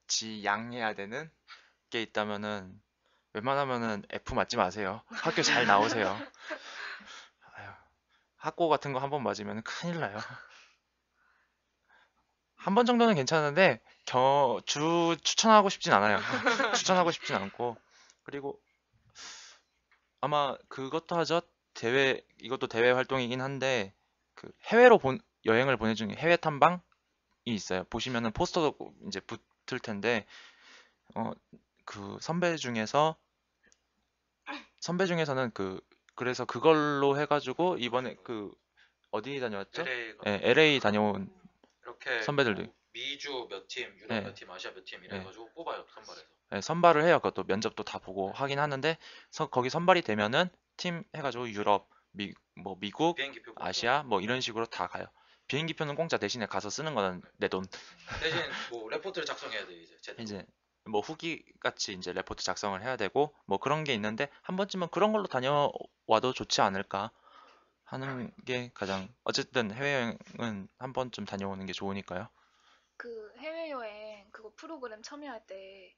지양해야 되는 게 있다면은 웬만하면은 F 맞지 마세요. 학교 잘 나오세요. 아유, 학고 같은 거 한 번 맞으면 큰일 나요. 한 번 정도는 괜찮은데 추천하고 싶진 않아요. 추천하고 싶진 않고 그리고 아마 그것도 하죠. 이것도 대외 활동이긴 한데 그 해외로 여행을 보내주는 해외 탐방이 있어요. 보시면은 포스터도 이제 붙을 텐데 그 선배 중에서는 그래서 그걸로 해가지고 이번에 어디 다녀왔죠? LA 다녀온 이렇게 선배들도 뭐 미주 몇 팀, 유럽 네. 몇 팀, 아시아 몇 팀 이래가지고 뽑아요 선발해서. 네, 선발을 해요. 그것도 면접도 다 보고 하긴 하는데 거기 선발이 되면은 팀 해가지고 유럽, 미국, 비행기표 공짜. 아시아 뭐 이런 식으로 다 가요. 비행기표는 공짜 대신에 가서 쓰는 거는 내 돈. 대신 뭐 레포트를 작성해야 돼 이제. 이제 뭐 후기 같이 이제 레포트 작성을 해야 되고 뭐 그런 게 있는데 한 번쯤은 그런 걸로 다녀와도 좋지 않을까 하는 게 가장 어쨌든 해외여행은 한 번쯤 다녀오는 게 좋으니까요. 그 해외여행 그거 프로그램 참여할 때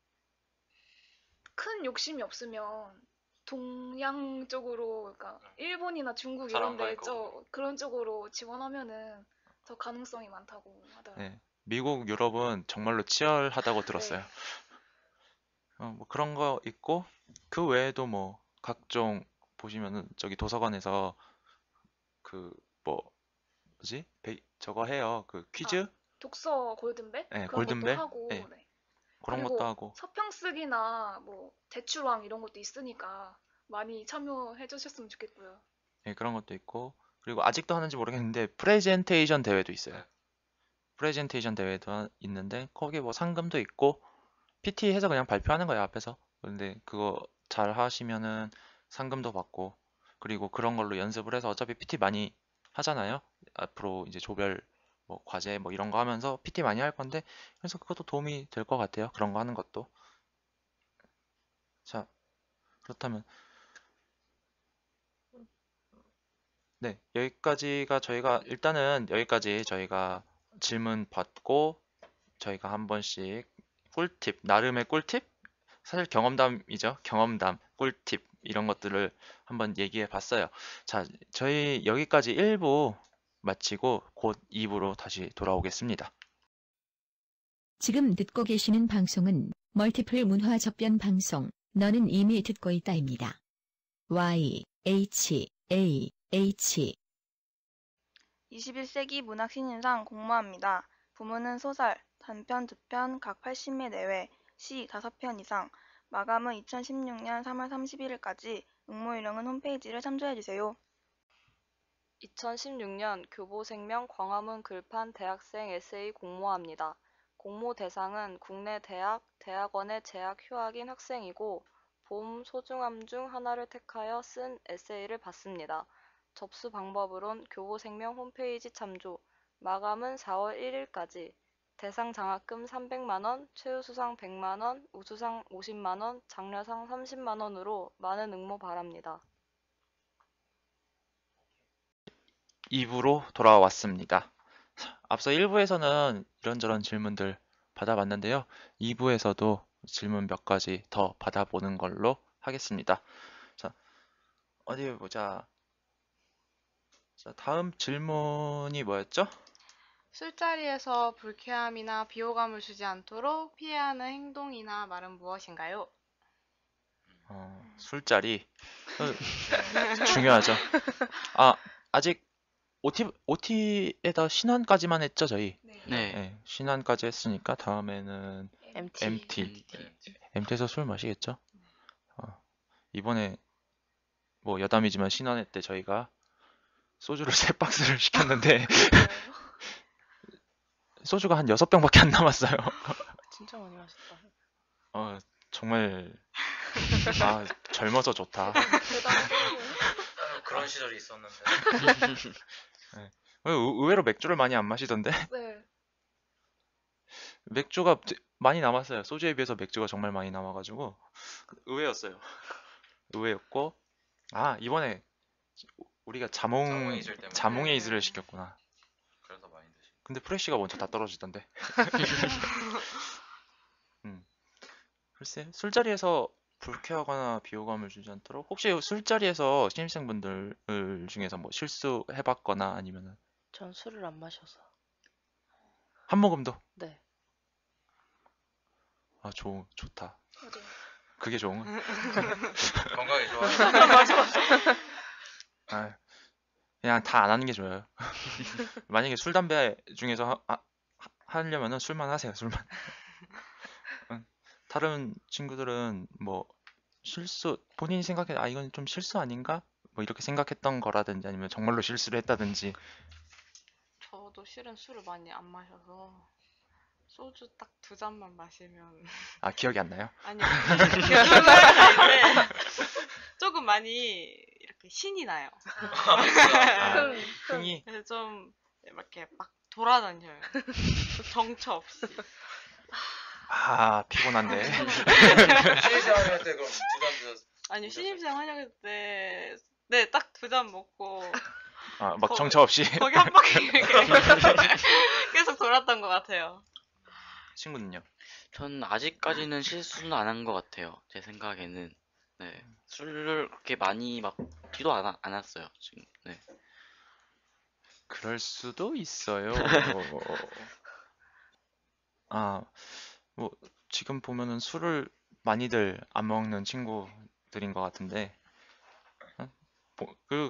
큰 욕심이 없으면 동양 쪽으로 그러니까 일본이나 중국 이런 사람 데 많을 그런 쪽으로 지원하면은 더 가능성이 많다고 하더라고요. 네, 미국, 유럽은 정말로 치열하다고 들었어요. 네. 뭐 그런 거 있고 그 외에도 뭐 각종 보시면은 저기 도서관에서 저거 해요. 그 퀴즈? 독서 골든벨? 네, 그런 골든벨? 것도 하고 네. 네. 그런 그리고 것도 하고. 서평 쓰기나 뭐 대출왕 이런 것도 있으니까 많이 참여해 주셨으면 좋겠고요. 예, 그런 것도 있고. 그리고 아직도 하는지 모르겠는데 프레젠테이션 대회도 있어요. 네. 프레젠테이션 대회도 있는데 거기에 뭐 상금도 있고 PT 해서 그냥 발표하는 거예요, 앞에서. 근데 그거 잘 하시면은 상금도 받고, 그리고 그런 걸로 연습을 해서 어차피 PT 많이 하잖아요. 앞으로 이제 조별 뭐 과제 뭐 이런 거 하면서 PT 많이 할 건데, 그래서 그것도 도움이 될 것 같아요. 그런 거 하는 것도. 자, 그렇다면 네, 여기까지가 일단은 여기까지 저희가 질문 받고 저희가 한 번씩 꿀팁, 나름의 꿀팁? 사실 경험담이죠. 경험담, 꿀팁 이런 것들을 한번 얘기해 봤어요. 자, 저희 여기까지 1부 마치고 곧 2부로 다시 돌아오겠습니다. 지금 듣고 계시는 방송은 멀티플 문화 접변 방송, 너는 이미 듣고 있다입니다. Y, H, A, H. 21세기 문학 신인상 공모합니다. 부문은 소설, 단편 2편 각 80매 내외, 시 5편 이상. 마감은 2016년 3월 31일까지. 응모 요령은 홈페이지를 참조해주세요. 2016년 교보생명 광화문 글판 대학생 에세이 공모합니다. 공모 대상은 국내 대학, 대학원에 재학 휴학인 학생이고 봄 소중함 중 하나를 택하여 쓴 에세이를 받습니다. 접수 방법으론 교보생명 홈페이지 참조. 마감은 4월 1일까지. 대상 장학금 300만원, 최우수상 100만원, 우수상 50만원, 장려상 30만원으로 많은 응모 바랍니다. 2부로 돌아왔습니다. 앞서 1부에서는 이런저런 질문들 받아봤는데요. 2부에서도 질문 몇 가지 더 받아보는 걸로 하겠습니다. 자, 어디 보자. 자, 다음 질문이 뭐였죠? 술자리에서 불쾌함이나 비호감을 주지 않도록 피해야 하는 행동이나 말은 무엇인가요? 술자리. 중요하죠. 아직 OT에다 신환까지만 했죠, 저희. 네. 네, 신환까지 했으니까 다음에는 MT. MT에서 술 마시겠죠? 이번에 뭐 여담이지만 신환회 때 저희가 소주를 3박스를 시켰는데 소주가 한 6병밖에 안 남았어요. 진짜 많이 마셨다. 정말 젊어서 좋다. 그런 시절이 있었는데. 네. 의외로 맥주를 많이 안 마시던데. 네. 맥주가 많이 남았어요. 소주에 비해서 맥주가 정말 많이 남아가지고 의외였어요. 의외였고, 이번에 우리가 자몽의 이슬을 시켰구나. 그래서 많이 드시. 근데 프레쉬가 먼저 다 떨어지던데. 글쎄, 술자리에서 불쾌하거나 비호감을 주지 않도록, 혹시 술자리에서 신입생분들 중에서 뭐 실수해봤거나 아니면은 전 술을 안 마셔서. 한 모금도? 네. 좋다. 맞아요. 그게 좋은. 건강에 좋아. 그냥 다 안 하는 게 좋아요. 만약에 술, 담배 중에서 하려면은 술만 하세요, 술만. 다른 친구들은 뭐 본인이 생각해, 이건 좀 실수 아닌가? 뭐 이렇게 생각했던 거라든지 아니면 정말로 실수를 했다든지. 저도 실은 술을 많이 안 마셔서 소주 딱 2잔만 마시면 기억이 안 나요? 아니요. 기억은 나는데 조금 많이 이렇게 신이 나요. 흥이. 그래서 좀 이렇게 막 돌아다녀요. 정처 없이. 피곤한데. 신입생 할 때 그럼 2잔 드셨어요? 아니요, 신입생 환영회 때, 네, 딱 2잔 먹고. 막 정처 없이. 거기 한 바퀴 이렇게 계속 돌았던 것 같아요. 친구는요? 전 아직까지는 실수는 안 한 것 같아요. 제 생각에는. 네. 술을 그렇게 많이 먹지도 않았어요. 지금. 네. 그럴 수도 있어요. 뭐 지금 보면은 술을 많이들 안 먹는 친구들인 것 같은데,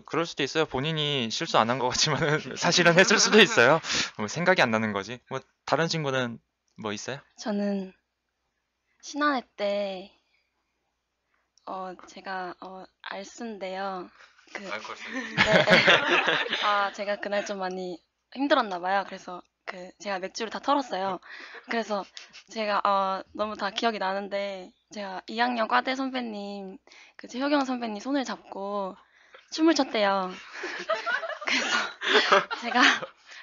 그럴 수도 있어요. 본인이 실수 안 한 것 같지만은 사실은 했을 수도 있어요. 뭐 생각이 안 나는 거지. 뭐 다른 친구는 뭐 있어요? 저는 신한해 때 제가 알쓴데요. 알콜 쓰. 네. 제가 그날 좀 많이 힘들었나 봐요. 그래서 제가 맥주를 다 털었어요. 그래서 제가 너무 다 기억이 나는데 제가 2학년 과대 선배님 최효경 선배님 손을 잡고 춤을 췄대요. 그래서 제가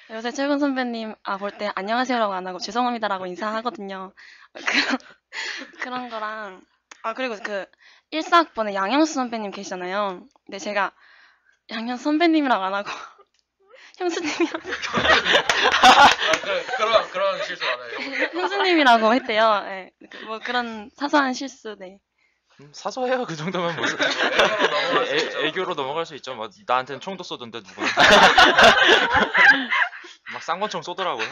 요새 최효경 선배님 볼 때 안녕하세요라고 안 하고 죄송합니다라고 인사하거든요. 그런 거랑 그리고 14학번에 양현수 선배님 계시잖아요. 근데 제가 양현수 선배님이라고 안 하고 형수님이라고 그런 실수 안 해요. 형수님이라고 했대요. 네. 뭐 그런 사소한 실수. 네. 사소해요. 그 정도면 무슨 애교로 넘어갈 수 있죠. 막 나한테는 총도 쏘던데 누구는 막 쌍권총 쏘더라고요.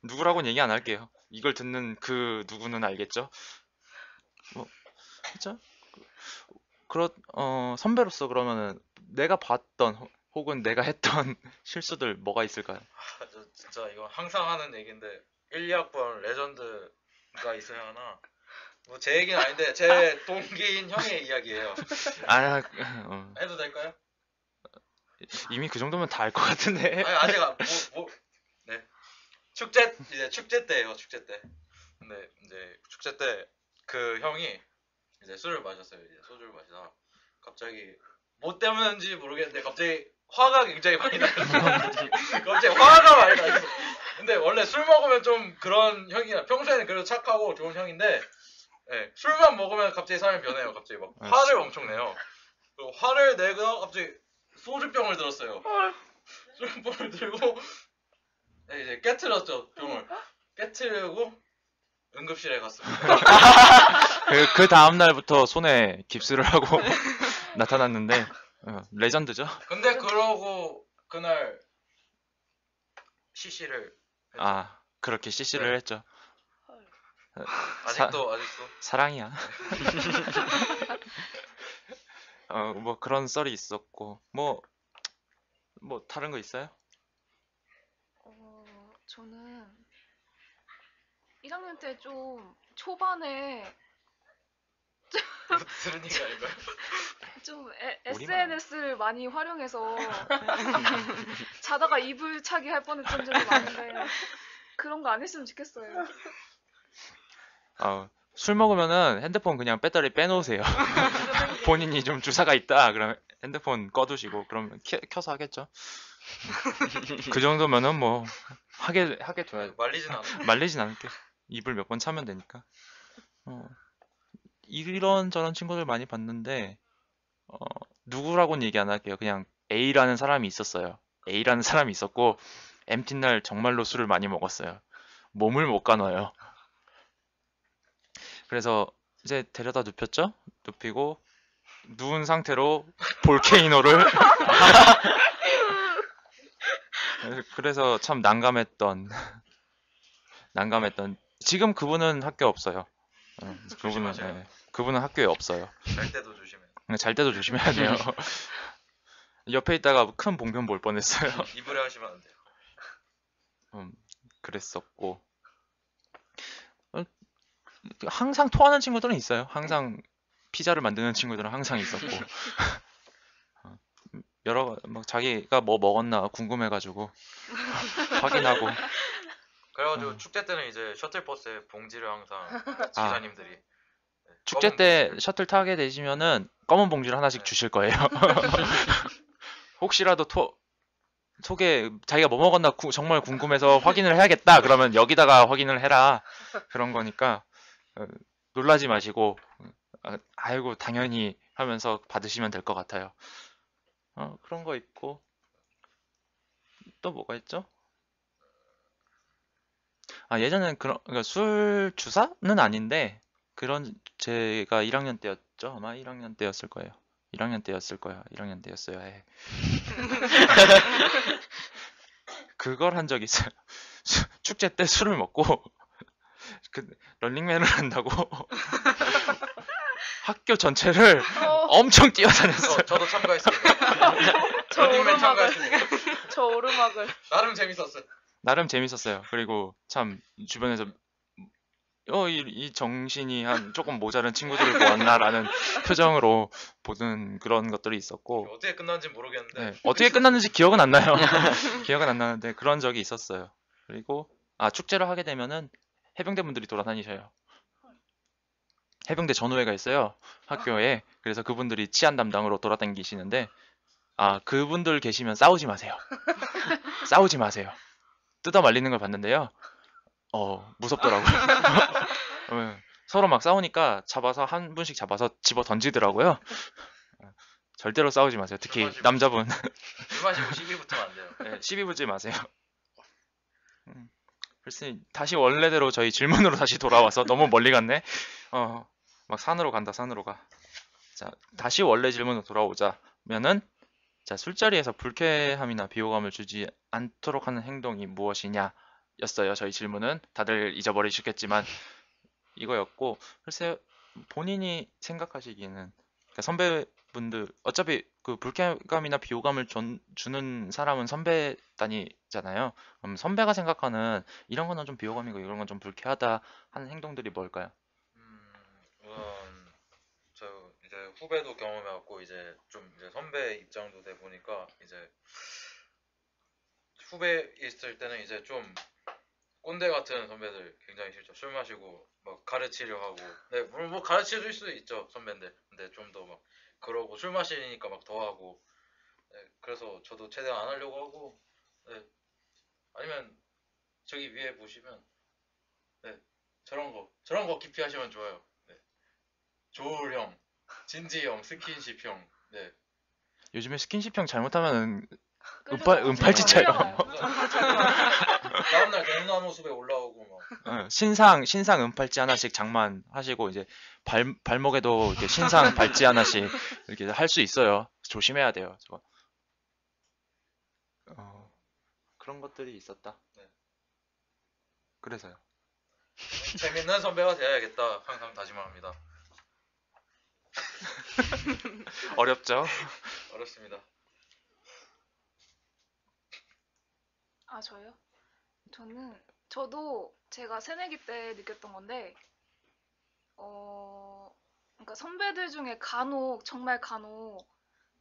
누구라고는 얘기 안 할게요. 이걸 듣는 그 누구는 알겠죠. 뭐 그렇죠? 선배로서 그러면은 내가 봤던 혹은 내가 했던 실수들 뭐가 있을까요? 저 진짜 이거 항상 하는 얘기인데 1, 2학번 레전드가 있어야 하나. 뭐 제 얘기는 아닌데 제 동기인 형의 이야기예요. 해도 될까요? 이미 그 정도면 다 알 것 같은데. 아니 네. 축제 때예요. 축제 때. 근데 이제 축제 때 그 형이 이제 술을 마셨어요. 이제 소주를 마시다가 갑자기 뭐 때문인지 모르겠는데 갑자기 화가 굉장히 많이 나요. 갑자기 화가 많이 나요. 근데 원래 술 먹으면 좀 그런 형이야. 평소에는 그래도 착하고 좋은 형인데 네, 술만 먹으면 갑자기 사람이 변해요. 갑자기 막 화를 엄청 내요. 그리고 화를 내고 갑자기 소주병을 들었어요. 소주병을 들고 네, 이제 깨트렸죠. 병을 깨트리고 응급실에 갔습니다. 그 다음 날부터 손에 깁스를 하고 나타났는데 레전드죠. 근데 그러고 그날 CC를 그렇게 CC를 했죠. 아직도 사랑이야. 뭐 그런 썰이 있었고 뭐 다른 거 있어요? 저는 1학년 때 좀 초반에 들은 얘기 아닌가요? 좀 SNS를 많이 활용해서 자다가 이불 차기 할 뻔했던 적이 많은데 그런 거 안 했으면 좋겠어요. 술 먹으면은 핸드폰 그냥 배터리 빼놓으세요. 본인이 좀 주사가 있다 그러면 핸드폰 꺼두시고 그럼 켜서 하겠죠. 그 정도면은 뭐 하게 둬야 말리진 않을게. 입을 몇 번 차면 되니까. 이런 저런 친구들 많이 봤는데 누구라고는 얘기 안 할게요. 그냥 A라는 사람이 있었어요. A라는 사람이 있었고 MT 날 정말로 술을 많이 먹었어요. 몸을 못 가눠요. 그래서 이제 데려다 눕혔죠. 눕히고 누운 상태로 볼케이노를 그래서 참 난감했던 지금 그분은 학교 없어요. 그분은 학교에 없어요. 잘 때도 조심해야 돼요. 옆에 있다가 큰 봉변 볼 뻔했어요. 이불에 하시면 안 돼요. 그랬었고 항상 토하는 친구들은 있어요. 항상 피자를 만드는 친구들은 항상 있었고 자기가 뭐 먹었나 궁금해가지고 확인하고. 그래가지고 축제 때는 이제 셔틀버스에 봉지를 항상 기사님들이 축제 때 셔틀 타게 되시면은 검은 봉지를 하나씩 주실 거예요. 혹시라도 속에 자기가 뭐 먹었나 정말 궁금해서 확인을 해야겠다 그러면 여기다가 확인을 해라 그런 거니까 놀라지 마시고 아이고 당연히 하면서 받으시면 될 것 같아요. 그런 거 있고 또 뭐가 있죠? 예전엔 그러니까 술 주사는 아닌데 그런 제가 1학년 때였죠. 아마 1학년 때였을 거예요. 1학년 때였어요. 그걸 한 적이 있어요. 축제 때 술을 먹고 런닝맨을 한다고 학교 전체를 엄청 뛰어다녔어요. 저도 참가했습니다. 런닝맨 참가했습니다. 저 오르막을 나름 재밌었어요. 그리고 참 주변에서 이 정신이 한 조금 모자른 친구들을 보았나라는 표정으로 보는 그런 것들이 있었고, 어떻게 끝났는지 모르겠는데 네, 어떻게 끝났는지 기억은 안 나요. 기억은 안 나는데 그런 적이 있었어요. 그리고 축제를 하게 되면은 해병대 분들이 돌아다니셔요. 해병대 전우회가 있어요, 학교에. 그래서 그분들이 치안 담당으로 돌아다니시는데, 그분들 계시면 싸우지 마세요. 싸우지 마세요. 뜯어 말리는 걸 봤는데요. 무섭더라고요. 서로 막 싸우니까 잡아서 한 분씩 잡아서 집어 던지더라고요. 절대로 싸우지 마세요. 특히 남자분. 술 마시고 시비 붙으면 안 돼요. 네, 시비 붙지 마세요. 글쎄, 다시 원래대로 저희 질문으로 다시 돌아와서 너무 멀리 갔네. 막 산으로 간다, 산으로 가. 자, 다시 원래 질문으로 돌아오자면은, 자, 술자리에서 불쾌함이나 비호감을 주지 않도록 하는 행동이 무엇이냐 였어요. 저희 질문은 다들 잊어버리셨겠지만 이거였고, 글쎄 본인이 생각하시기에는, 그러니까 선배분들 어차피 그 불쾌감이나 비호감을 주는 사람은 선배단이잖아요. 그럼 선배가 생각하는 이런 거는 좀 비호감이고 이런 건 좀 불쾌하다 하는 행동들이 뭘까요? 우선 저 이제 후배도 경험해왔고 이제 좀 이제 선배 입장도 돼 보니까, 이제 후배 있을 때는 이제 좀 꼰대 같은 선배들 굉장히 싫죠. 술 마시고 막 가르치려 하고, 네, 물론 뭐 가르쳐 줄 수도 있죠, 선배인데. 근데 좀 더 막 그러고 술 마시니까 막 더 하고, 네, 그래서 저도 최대한 안 하려고 하고, 네, 아니면 저기 위에 보시면, 네, 저런 거 깊이 하시면 좋아요. 네, 조울형, 진지형, 스킨십형, 네. 요즘에 스킨십형 잘못하면 은팔찌차요. 다음날 대나무 숲에 올라오고 막. 신상 은팔찌 하나씩 장만하시고, 이제 발목에도 이렇게 신상 발찌 하나씩 이렇게 할 수 있어요. 조심해야 돼요, 저거. 그런 것들이 있었다. 네. 그래서요. 재밌는 선배가 돼야겠다 항상 다짐합니다. 어렵죠? 어렵습니다. 저요? 저도 제가 새내기 때 느꼈던 건데, 그러니까 선배들 중에 정말 간혹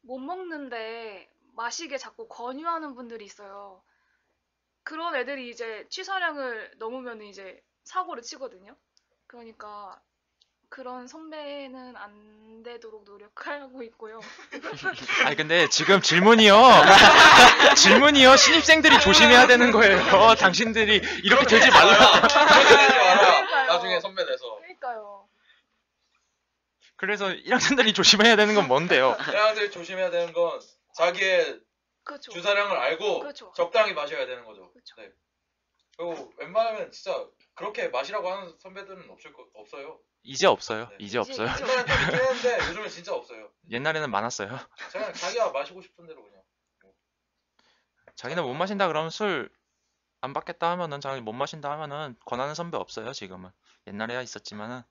못 먹는데 마시게 자꾸 권유하는 분들이 있어요. 그런 애들이 이제 취사량을 넘으면 이제 사고를 치거든요. 그러니까 그런 선배는 안 되도록 노력하고 있고요. 아니 근데 지금 질문이요 신입생들이 조심해야 되는 거예요. 당신들이 이렇게 되지 말라. 나중에 선배 돼서. 그러니까요. 그래서 1학년들이 조심해야 되는 건 뭔데요? 1학년들이 조심해야 되는 건 자기의 그렇죠. 주사량을 알고 그렇죠. 적당히 마셔야 되는 거죠. 그렇죠. 네. 그리고 웬만하면 진짜 그렇게 마시라고 하는 선배들은 없어요. 이제 없어요. 네. 이제 없어요. 옛날에는 좀 있긴 했는데 요즘은 진짜 없어요. 옛날에는 많았어요. 그냥 자기가 마시고 싶은 대로 그냥. 자기는 못 마신다 그러면 술 안 받겠다 하면은, 자기 못 마신다 하면은 권하는 선배 없어요. 지금은. 옛날에야 있었지만은.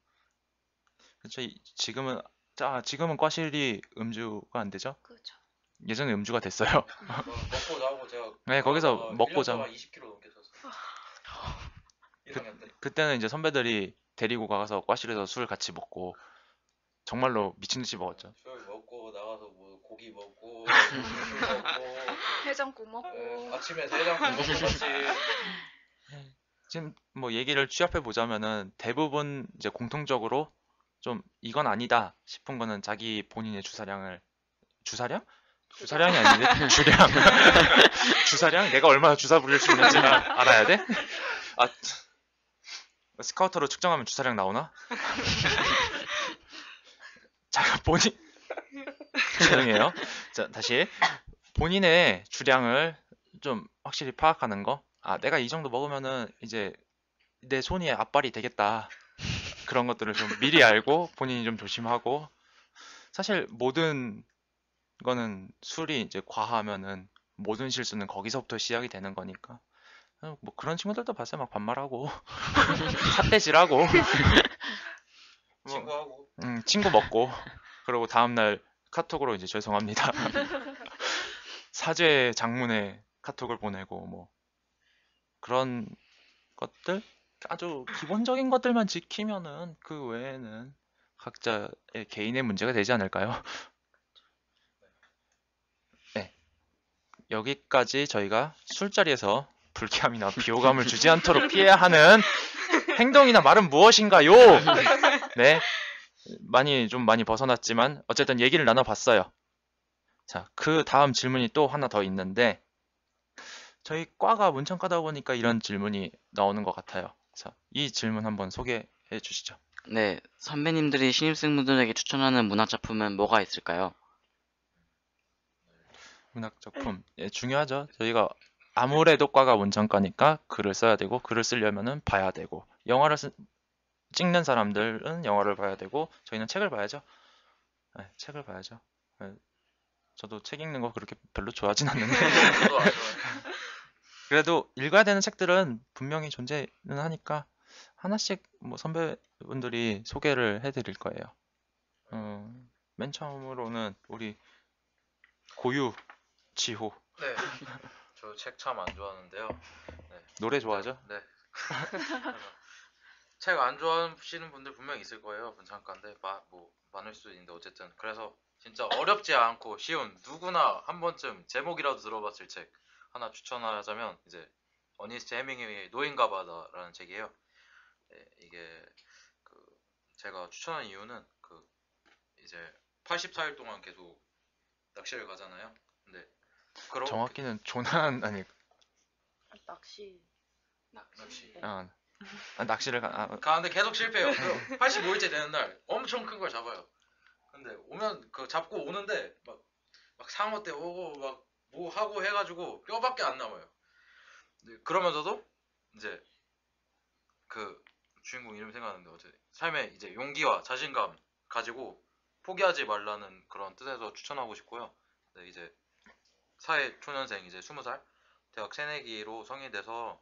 그렇죠. 지금은 과실이 음주가 안 되죠? 그렇죠. 예전에 음주가 됐어요. 먹고 자고 제가. 네, 거기서 먹고 자고. 20kg 넘게 쳤어요. 1학년 때. 그때는 이제 선배들이 데리고 가서 과실에서 술 같이 먹고 정말로 미친듯이 먹었죠. 술 먹고 나가서 뭐 고기 먹고 술 먹고 해장국 먹고. 네, 아침에 해장국 먹고 같이. 지금 뭐 얘기를 취합해 보자면은 대부분 이제 공통적으로 좀 이건 아니다 싶은 거는 자기 본인의 주사량이 아닌데 주량. 주사량? 내가 얼마나 주사 부릴 수 있는지 알아야 돼? 스카우터로 측정하면 주사량 나오나? 자, 죄송해요. 자, 다시 본인의 주량을 좀 확실히 파악하는 거. 내가 이 정도 먹으면은 이제 내 손이 앞발이 되겠다. 그런 것들을 좀 미리 알고 본인이 좀 조심하고. 사실 모든 거는 술이 이제 과하면은 모든 실수는 거기서부터 시작이 되는 거니까. 뭐 그런 친구들도 봤어요. 막 반말하고 삿대질하고 친구하고. 친구 먹고, 그리고 다음날 카톡으로 이제 죄송합니다. 사죄 장문의 카톡을 보내고 뭐 그런 것들. 아주 기본적인 것들만 지키면은 그 외에는 각자의 개인의 문제가 되지 않을까요? 네, 여기까지 저희가 술자리에서 불쾌함이나 비호감을 주지 않도록 피해야 하는 행동이나 말은 무엇인가요? 네, 많이 벗어났지만 어쨌든 얘기를 나눠봤어요. 자, 그 다음 질문이 또 하나 더 있는데 저희 과가 문창과다 보니까 이런 질문이 나오는 것 같아요. 자, 이 질문 한번 소개해 주시죠. 네, 선배님들이 신입생분들에게 추천하는 문학작품은 뭐가 있을까요? 문학작품, 예, 중요하죠. 저희가 아무래도 과가 문창과니까 글을 써야 되고 글을 쓰려면은 봐야 되고 영화를 찍는 사람들은 영화를 봐야 되고 저희는 책을 봐야죠. 네, 책을 봐야죠. 네, 저도 책 읽는 거 그렇게 별로 좋아하진 않는데 저도 안 좋아해요. 그래도 읽어야 되는 책들은 분명히 존재는 하니까 하나씩 뭐 선배분들이 소개를 해드릴 거예요. 맨 처음으로는 우리 고유 지호. 네, 저 책 참 안 좋아하는데요. 네, 노래 좋아하죠? 네. 책 안 좋아하시는 분들 분명 있을 거예요. 문창과인데 뭐 많을 수도 있는데 어쨌든 그래서 진짜 어렵지 않고 쉬운 누구나 한 번쯤 제목이라도 들어봤을 책 하나 추천하자면 이제 어니스트 해밍웨이의 노인가바다라는 책이에요. 네, 이게 그 제가 추천한 이유는 그 이제 84일 동안 계속 낚시를 가잖아요. 근데 정확히는 조난 아니 낚시. 낚시를 가는데 계속 실패해요. 85일째 되는 날 엄청 큰 걸 잡아요. 근데 오면 그 잡고 오는데 막 상어 때 오고 막 뭐 하고 해가지고 뼈밖에 안 남아요. 근데 그러면서도 이제 그 주인공 이름 생각나는데 어제 삶에 이제 용기와 자신감 가지고 포기하지 말라는 그런 뜻에서 추천하고 싶고요. 네, 이제 사회 초년생 이제 20살 대학 새내기로 성인이 돼서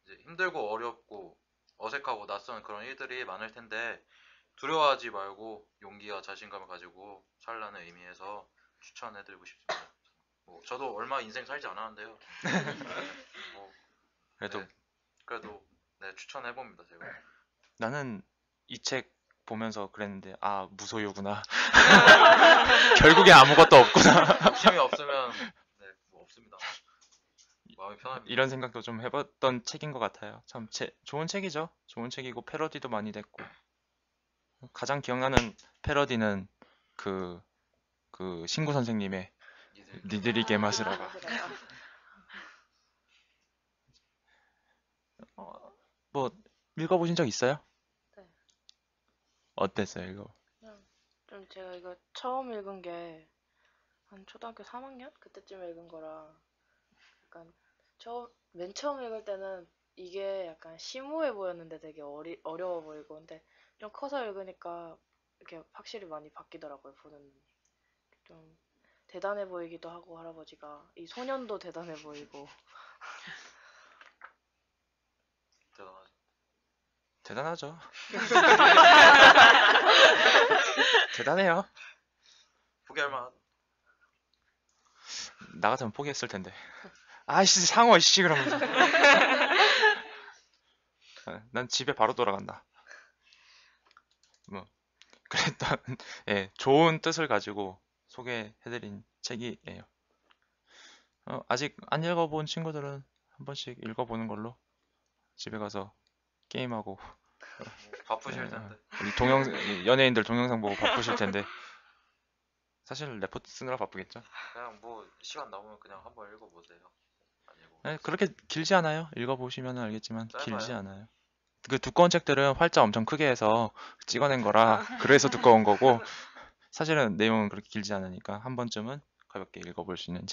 이제 힘들고 어렵고 어색하고 낯선 그런 일들이 많을 텐데 두려워하지 말고 용기와 자신감을 가지고 살라는 의미에서 추천해드리고 싶습니다. 뭐 저도 얼마 인생 살지 않았는데요. 뭐 그래도 네, 추천해봅니다 제가. 나는 이 책 보면서 그랬는데 무소유구나. 결국에 아무것도 없구나. 욕심이 없으면 네, 뭐 없습니다. 마음이 편합니다. 이런 생각도 좀 해봤던 책인 것 같아요. 참 좋은 책이죠. 좋은 책이고 패러디도 많이 됐고 가장 기억나는 패러디는 그 신구 선생님의 니들이 개맛이라가. 뭐 읽어보신 적 있어요? 네. 어땠어요 이거? 좀 제가 이거 처음 읽은 게 한 초등학교 3학년 그때쯤 읽은 거라 약간 맨 처음 읽을 때는 이게 약간 심오해 보였는데 되게 어려워 보이고 근데 좀 커서 읽으니까 이렇게 확실히 많이 바뀌더라고요. 보는 눈이 좀 대단해 보이기도 하고 할아버지가 이 소년도 대단해 보이고 대단하죠. 대단해요. 포기할 만. 나 같으면 포기했을 텐데. 아이씨 상어 이씨 그러면서. 난 집에 바로 돌아간다. 뭐 그랬던 예, 좋은 뜻을 가지고 소개해드린 책이에요. 아직 안 읽어본 친구들은 한 번씩 읽어보는 걸로 집에 가서 게임하고 바쁘실 텐데. 연예인들 동영상 보고 바쁘실 텐데 사실 레포트 쓰느라 바쁘겠죠. 그냥 뭐 시간 남으면 그냥 한번 읽어보세요. 네, 그렇게 길지 않아요. 읽어보시면 알겠지만 짧아요? 길지 않아요. 그 두꺼운 책들은 활자 엄청 크게 해서 찍어낸 거라 그래서 두꺼운 거고 사실은 내용은 그렇게 길지 않으니까 한 번쯤은 가볍게 읽어볼 수 있는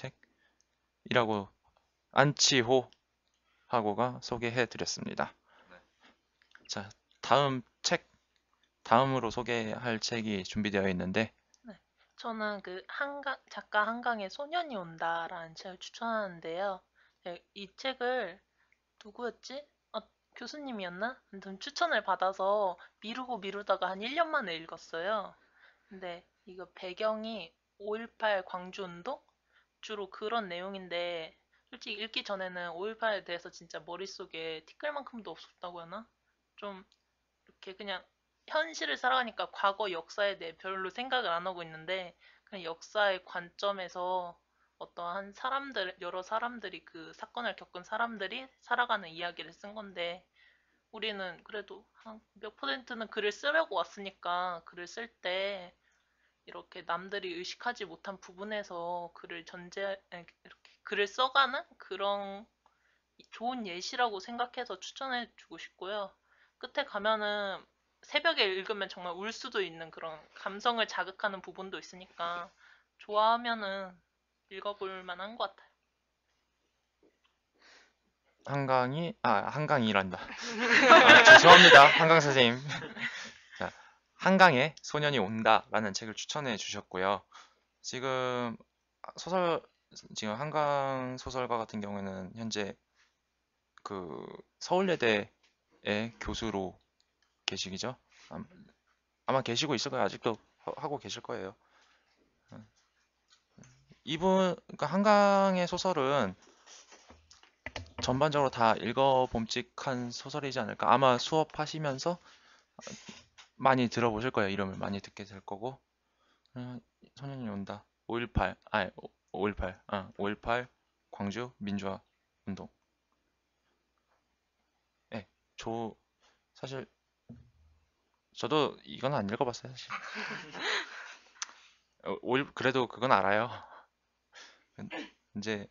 책이라고 안치호 하고가 소개해드렸습니다. 자, 다음으로 소개할 책이 준비되어 있는데 저는 그 작가 한강의 소년이 온다라는 책을 추천하는데요. 네, 이 책을 누구였지? 교수님이었나? 아무튼 추천을 받아서 미루다가 한 1년 만에 읽었어요. 근데 이거 배경이 5.18 광주운동? 주로 그런 내용인데 솔직히 읽기 전에는 5.18에 대해서 진짜 머릿속에 티끌만큼도 없었다고 하나? 좀 이렇게 그냥 현실을 살아가니까 과거 역사에 대해 별로 생각을 안 하고 있는데 그냥 역사의 관점에서 어떠한 사람들, 여러 사람들이 그 사건을 겪은 사람들이 살아가는 이야기를 쓴 건데 우리는 그래도 한 몇 퍼센트는 글을 쓰려고 왔으니까 글을 쓸 때 이렇게 남들이 의식하지 못한 부분에서 이렇게 글을 써가는 그런 좋은 예시라고 생각해서 추천해주고 싶고요. 끝에 가면은 새벽에 읽으면 정말 울 수도 있는 그런 감성을 자극하는 부분도 있으니까 좋아하면은 읽어볼 만한 것 같아요. 한강이란다. 죄송합니다. 한강 선생님. 자, 한강에 소년이 온다라는 책을 추천해 주셨고요. 지금 한강 소설가 같은 경우에는 현재 그 서울예대의 교수로 계시죠? 아마 계시고 있을 거예요. 아직도 하고 계실 거예요. 그러니까 한강의 소설은 전반적으로 다 읽어봄직한 소설이지 않을까. 아마 수업하시면서 많이 들어보실 거예요. 이름을 많이 듣게 될 거고. 소년이 온다. 5.18 광주 민주화 운동. 네, 사실 저도 이건 안 읽어봤어요. 사실. 그래도 그건 알아요. 이제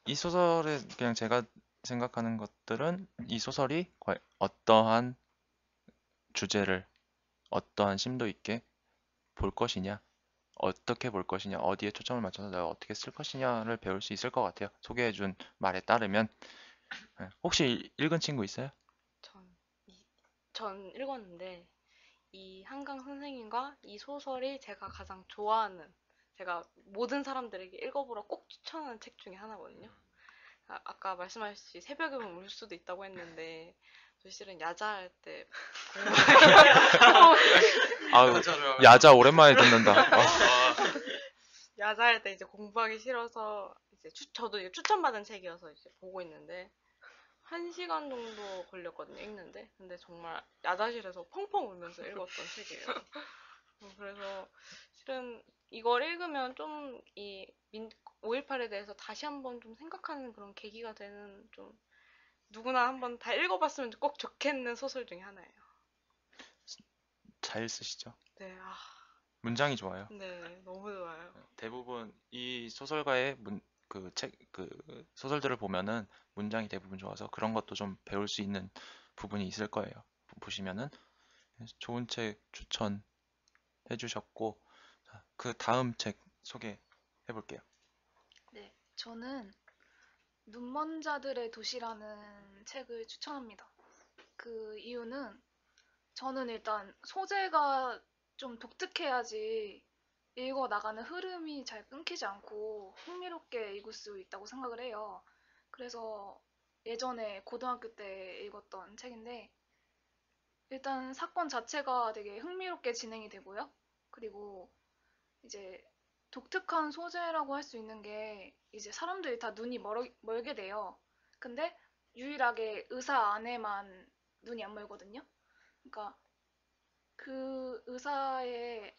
이 소설에 그냥 제가 생각하는 것들은 이 소설이 어떠한 주제를 어떠한 심도 있게 볼 것이냐, 어떻게 볼 것이냐, 어디에 초점을 맞춰서 내가 어떻게 쓸 것이냐를 배울 수 있을 것 같아요. 소개해준 말에 따르면. 혹시 읽은 친구 있어요? 전 읽었는데 이 한강 선생님과 이 소설이 제가 가장 좋아하는, 제가 모든 사람들에게 읽어보라 꼭 추천하는 책 중에 하나거든요. 아까 말씀하셨듯이 새벽에 보면 울 수도 있다고 했는데 저 실은 야자할 때 야자 오랜만에 듣는다. 야자할 때 이제 공부하기 싫어서 이제 저도 이제 추천받은 책이어서 이제 보고 있는데 1시간 정도 걸렸거든요, 읽는데. 근데 정말 야자실에서 펑펑 울면서 읽었던 책이에요. 그래서 실은 이걸 읽으면 좀 이 5.18에 대해서 다시 한번 좀 생각하는 그런 계기가 되는, 좀 누구나 한번 다 읽어봤으면 꼭 좋겠는 소설 중에 하나예요. 잘 쓰시죠? 네, 문장이 좋아요. 네, 너무 좋아요. 대부분 이 소설가의 소설들을 보면은 문장이 대부분 좋아서 그런 것도 좀 배울 수 있는 부분이 있을 거예요. 보시면은 좋은 책 추천해 주셨고, 그 다음 책 소개해 볼게요. 네, 저는 눈먼 자들의 도시라는 책을 추천합니다. 그 이유는 저는 일단 소재가 좀 독특해야지 읽어 나가는 흐름이 잘 끊기지 않고 흥미롭게 읽을 수 있다고 생각을 해요. 그래서 예전에 고등학교 때 읽었던 책인데 일단 사건 자체가 되게 흥미롭게 진행이 되고요. 그리고 이제 독특한 소재라고 할 수 있는 게 이제 사람들이 다 눈이 멀게 돼요. 근데 유일하게 의사 아내만 눈이 안 멀거든요. 그러니까 그 의사의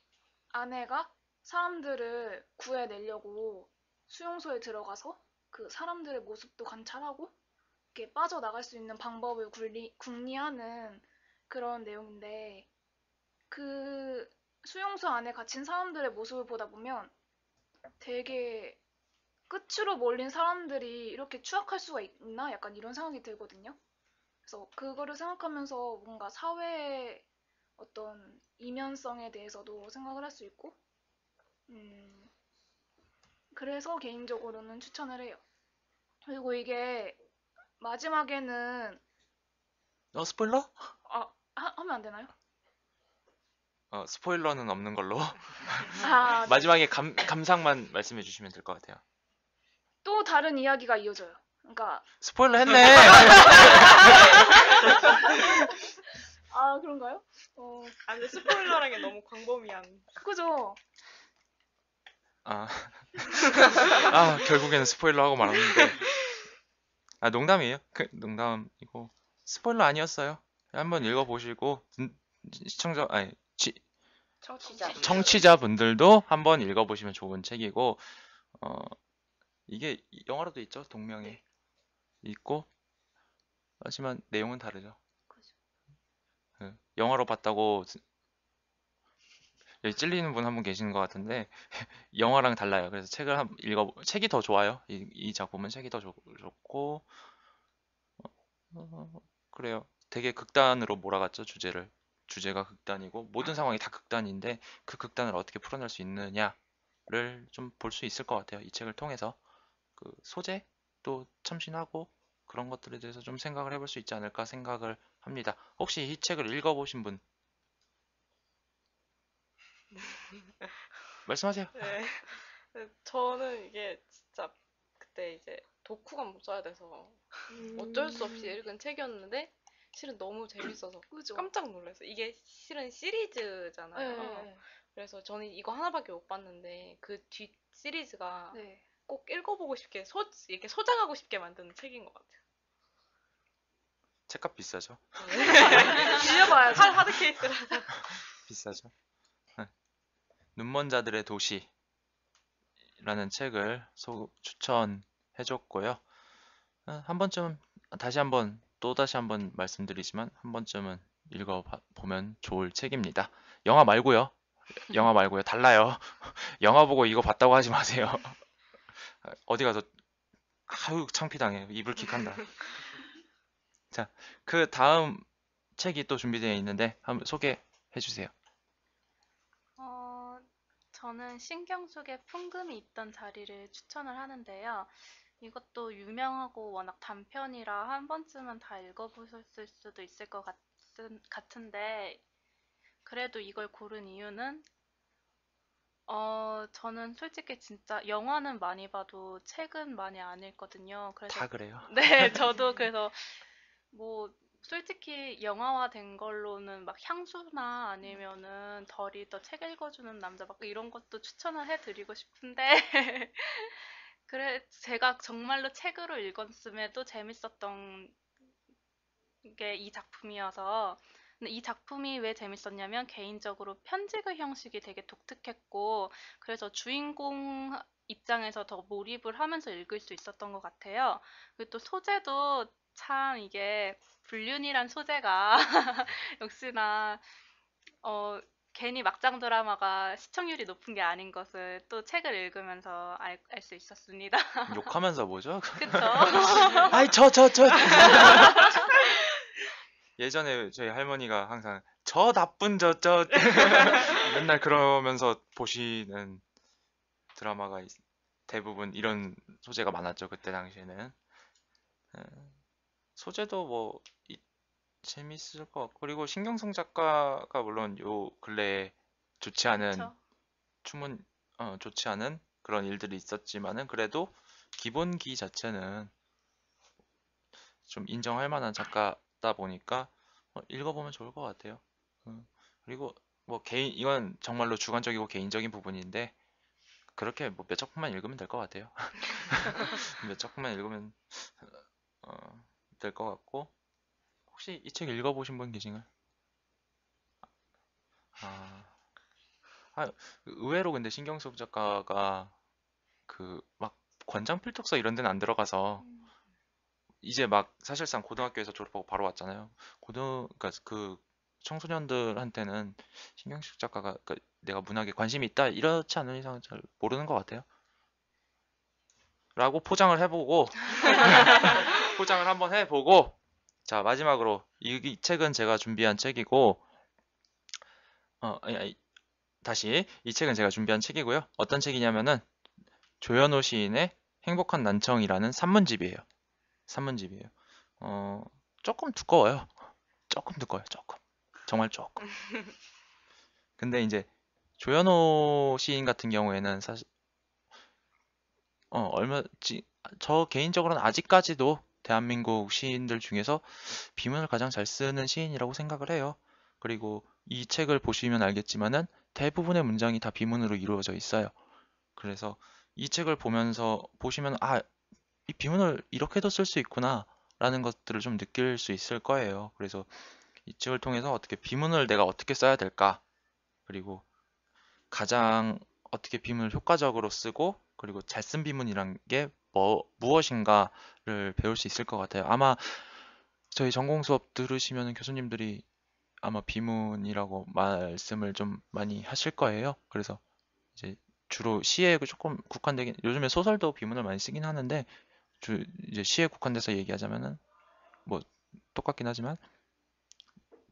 아내가 사람들을 구해내려고 수용소에 들어가서 그 사람들의 모습도 관찰하고 이렇게 빠져나갈 수 있는 방법을 궁리하는 그런 내용인데, 그 수용소 안에 갇힌 사람들의 모습을 보다 보면 되게 끝으로 몰린 사람들이 이렇게 추악할 수가 있나? 약간 이런 생각이 들거든요. 그래서 그거를 생각하면서 뭔가 사회의 어떤 이면성에 대해서도 생각을 할 수 있고, 그래서 개인적으로는 추천을 해요. 그리고 이게 마지막에는 스포일러? 하면 안 되나요? 스포일러는 없는 걸로. 네. 마지막에 감상만 말씀해 주시면 될 것 같아요. 또 다른 이야기가 이어져요. 그러니까 스포일러 했네. 그런가요? 근데 스포일러라는 게 너무 광범위한. 그죠? 결국에는 스포일러 하고 말았는데. 농담이에요. 농담이고 스포일러 아니었어요. 한번 읽어보시고 시청자 아니 청취자. 청취자분들도 한번 읽어보시면 좋은 책이고 이게 영화로도 있죠. 동명이 있고 하지만 내용은 다르죠. 영화로 봤다고 여기 찔리는 분 한 분 계시는 것 같은데 영화랑 달라요. 그래서 책을 책이 더 좋아요. 이 작품은 책이 더 좋고 그래요. 되게 극단으로 몰아갔죠. 주제가 극단이고 모든 상황이 다 극단인데 그 극단을 어떻게 풀어낼 수 있느냐를 좀 볼 수 있을 것 같아요. 이 책을 통해서 그 소재도 참신하고 그런 것들에 대해서 좀 생각을 해볼 수 있지 않을까 생각을 합니다. 혹시 이 책을 읽어보신 분 말씀하세요. 네. 저는 이게 진짜 그때 이제 독후감 못 써야 돼서 어쩔 수 없이 읽은 책이었는데 실은 너무 재밌어서 그죠? 깜짝 놀랐어요. 이게 실은 시리즈잖아요. 네. 그래서 저는 이거 하나밖에 못 봤는데 그 뒷 시리즈가 네. 꼭 읽어보고 싶게 이렇게 소장하고 싶게 만드는 책인 것 같아요. 책값 비싸죠? 빌려봐야죠. 하드 케이스라서. 비싸죠. 눈먼 자들의 도시라는 책을 추천해줬고요. 한 번쯤 또다시 한번 말씀드리지만 한 번쯤은 읽어보면 좋을 책입니다. 영화 말고요. 달라요. 영화 보고 이거 봤다고 하지 마세요. 어디 가서 아유 창피당해. 이불킥한다. 자, 그 다음 책이 또 준비되어 있는데 한번 소개해 주세요. 저는 신경 속에 풍금이 있던 자리를 추천을 하는데요. 이것도 유명하고 워낙 단편이라 한 번쯤은 다 읽어보셨을 수도 있을 것 같은데 그래도 이걸 고른 이유는 저는 솔직히 진짜 영화는 많이 봐도 책은 많이 안 읽거든요. 그래서 다 그래요. 네, 저도 그래서 뭐 솔직히 영화화 된 걸로는 막 향수나 아니면은 덜이 더 책 읽어주는 남자 막 이런 것도 추천을 해드리고 싶은데 그래 제가 정말로 책으로 읽었음에도 재밌었던 게 이 작품이어서 근데 이 작품이 왜 재밌었냐면 개인적으로 편지글 형식이 되게 독특했고 그래서 주인공 입장에서 더 몰입을 하면서 읽을 수 있었던 것 같아요. 그리고 또 소재도 참 이게 불륜이란 소재가 역시나 괜히 막장 드라마가 시청률이 높은 게 아닌 것을 또 책을 읽으면서 알 수 있었습니다. 욕하면서 뭐죠? 그쵸? 아이 예전에 저희 할머니가 항상 저 나쁜 저 맨날 그러면서 보시는 드라마가 대부분 이런 소재가 많았죠. 그때 당시에는. 소재도 뭐 재밌을 것 같고 그리고 신경성 작가가 물론 요 근래에 좋지 않은 좋지 않은 그런 일들이 있었지만은 그래도 기본기 자체는 좀 인정할 만한 작가다 보니까 읽어보면 좋을 것 같아요. 그리고 뭐 이건 정말로 주관적이고 개인적인 부분인데 그렇게 뭐 몇 작품만 읽으면 될 것 같아요. 몇 작품만 읽으면 될 것 같고 혹시 이 책 읽어보신 분 계신가요? 의외로 근데 신경숙 작가가 그 막 권장 필독서 이런 데는 안 들어가서 이제 막 사실상 고등학교에서 졸업하고 바로 왔잖아요. 그러니까 그 청소년들한테는 신경숙 작가가 그러니까 내가 문학에 관심이 있다 이렇지 않은 이상은 잘 모르는 것 같아요. 라고 포장을 해보고 포장을 한번 해보고 자 마지막으로 이 책은 제가 준비한 책이고 다시 이 책은 제가 준비한 책이고요. 어떤 책이냐면은 조현오 시인의 행복한 난청이라는 산문집이에요. 조금 두꺼워요. 조금. 정말 조금. 근데 이제 조현오 시인 같은 경우에는 사실 저 개인적으로는 아직까지도 대한민국 시인들 중에서 비문을 가장 잘 쓰는 시인이라고 생각을 해요. 그리고 이 책을 보시면 알겠지만은 대부분의 문장이 다 비문으로 이루어져 있어요. 그래서 이 책을 보시면 이 비문을 이렇게도 쓸 수 있구나 라는 것들을 좀 느낄 수 있을 거예요. 그래서 이 책을 통해서 어떻게 비문을 내가 어떻게 써야 될까, 그리고 가장 어떻게 비문을 효과적으로 쓰고, 그리고 잘 쓴 비문이란 게 무엇인가를 배울 수 있을 것 같아요. 아마 저희 전공 수업 들으시면 교수님들이 아마 비문이라고 말씀을 좀 많이 하실 거예요. 그래서 이제 주로 시에 조금 국한되긴, 요즘에 소설도 비문을 많이 쓰긴 하는데 이제 시에 국한돼서 얘기하자면은 뭐 똑같긴 하지만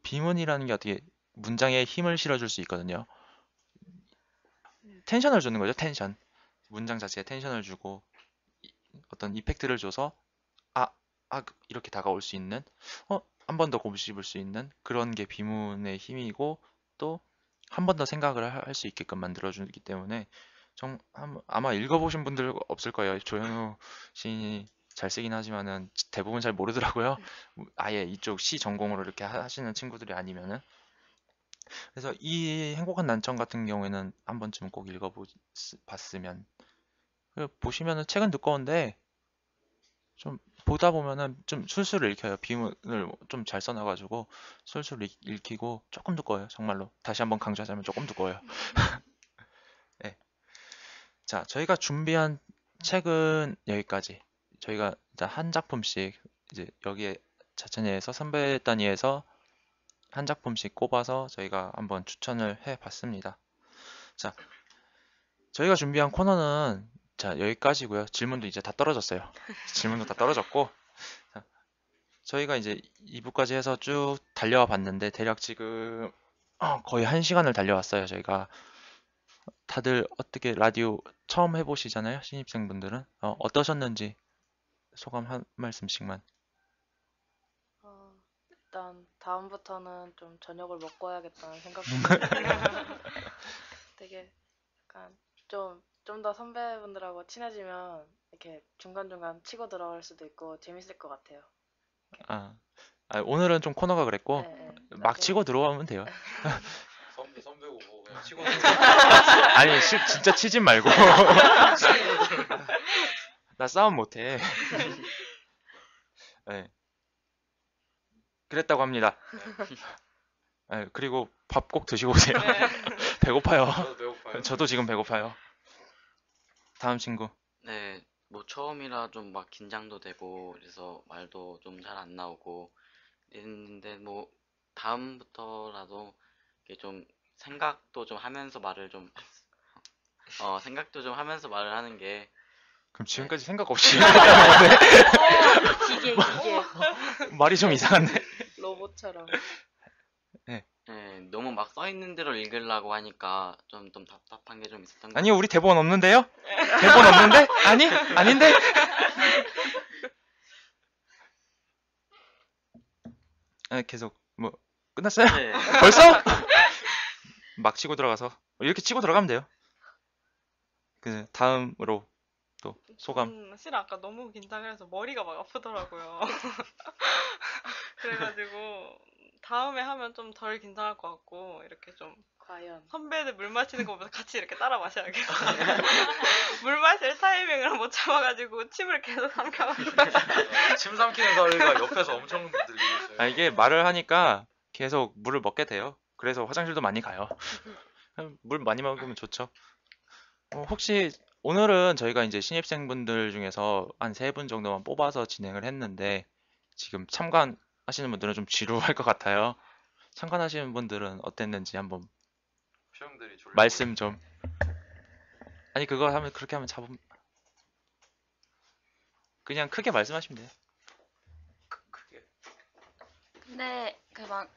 비문이라는 게 어떻게 문장에 힘을 실어줄 수 있거든요. 텐션을 주는 거죠. 텐션. 문장 자체에 텐션을 주고 어떤 이펙트를 줘서 이렇게 다가올 수 있는, 한 번 더 곱씹을 수 있는 그런 게 비문의 힘이고, 또 한 번 더 생각을 할 수 있게끔 만들어주기 때문에 아마 읽어보신 분들 없을 거예요. 조현우 시인이 잘 쓰긴 하지만은 대부분 잘 모르더라고요. 아예 이쪽 시 전공으로 이렇게 하시는 친구들이 아니면은. 그래서 이 행복한 난청 같은 경우에는 한 번쯤 꼭 읽어봤으면. 보시면은 책은 두꺼운데 좀 보다 보면은 좀 술술 읽혀요. 비문을 좀 잘 써놔가지고 술술 읽히고, 조금 두꺼워요. 정말로 다시 한번 강조하자면 조금 두꺼워요. 네. 자, 저희가 준비한 책은 여기까지. 저희가 이제 한 작품씩 이제 여기에 자체내에서 선배 단위에서 한 작품씩 꼽아서 저희가 한번 추천을 해봤습니다. 자, 저희가 준비한 코너는 자 여기까지고요. 질문도 이제 다 떨어졌어요. 질문도 다 떨어졌고, 자, 저희가 이제 2부까지 해서 쭉 달려와 봤는데 대략 지금 거의 1시간을 달려왔어요. 저희가 다들 어떻게 라디오 처음 해보시잖아요. 신입생분들은 어떠셨는지 소감 한 말씀씩만. 일단 다음부터는 좀 저녁을 먹고 와야겠다는 생각도 들고 되게 약간 좀 더 선배분들하고 친해지면 이렇게 중간중간 치고 들어갈 수도 있고 재밌을 것 같아요. 오늘은 좀 코너가 그랬고, 네, 막 치고 들어오면 돼요. 선배고 뭐 그냥 치고 아니 진짜 치진 말고. 나 싸움 못해. 네. 그랬다고 합니다. 네, 그리고 밥 꼭 드시고 오세요. 배고파요. 저도 배고파요. 저도 지금 배고파요. 다음 친구. 네, 뭐 처음이라 좀 막 긴장도 되고 그래서 말도 좀 잘 안 나오고 이랬는데, 뭐 다음부터라도 이렇게 좀 생각도 좀 하면서 말을 좀 생각도 좀 하면서 말을 하는 게. 그럼 지금까지 생각 없이 기계 말이 좀 이상한데. 로봇처럼. 네. 네, 너무 막 써 있는 대로 읽으려고 하니까 좀 답답한 게 좀 있었던 것 아니요, 우리 대본 없는데요? 대본 없는데? 아니? 아닌데? 계속 뭐 끝났어요? 네. 벌써? 막 치고 들어가서 이렇게 치고 들어가면 돼요. 그 다음으로 또 소감. 사실 아까 너무 긴장을 해서 머리가 막 아프더라고요. 그래가지고 다음에 하면 좀 덜 긴장할 것 같고, 이렇게 좀 과연 선배들 물 마시는 거 보면서 같이 이렇게 따라 마셔야겠어요. 물 마실 타이밍을 못 참아가지고 침을 계속 삼켜가지고. 침 삼키는 소리가 옆에서 엄청 들리고 있어요. 이게 말을 하니까 계속 물을 먹게 돼요. 그래서 화장실도 많이 가요. 물 많이 먹으면 좋죠. 혹시 오늘은 저희가 이제 신입생분들 중에서 한 3분 정도만 뽑아서 진행을 했는데, 지금 참관하시는 분들은 좀 지루할 것 같아요. 참관하시는 분들은 어땠는지 한번 말씀 좀. 아니 그거 하면 그렇게 하면 그냥 크게 말씀하시면 돼요. 크게. 근데 그 막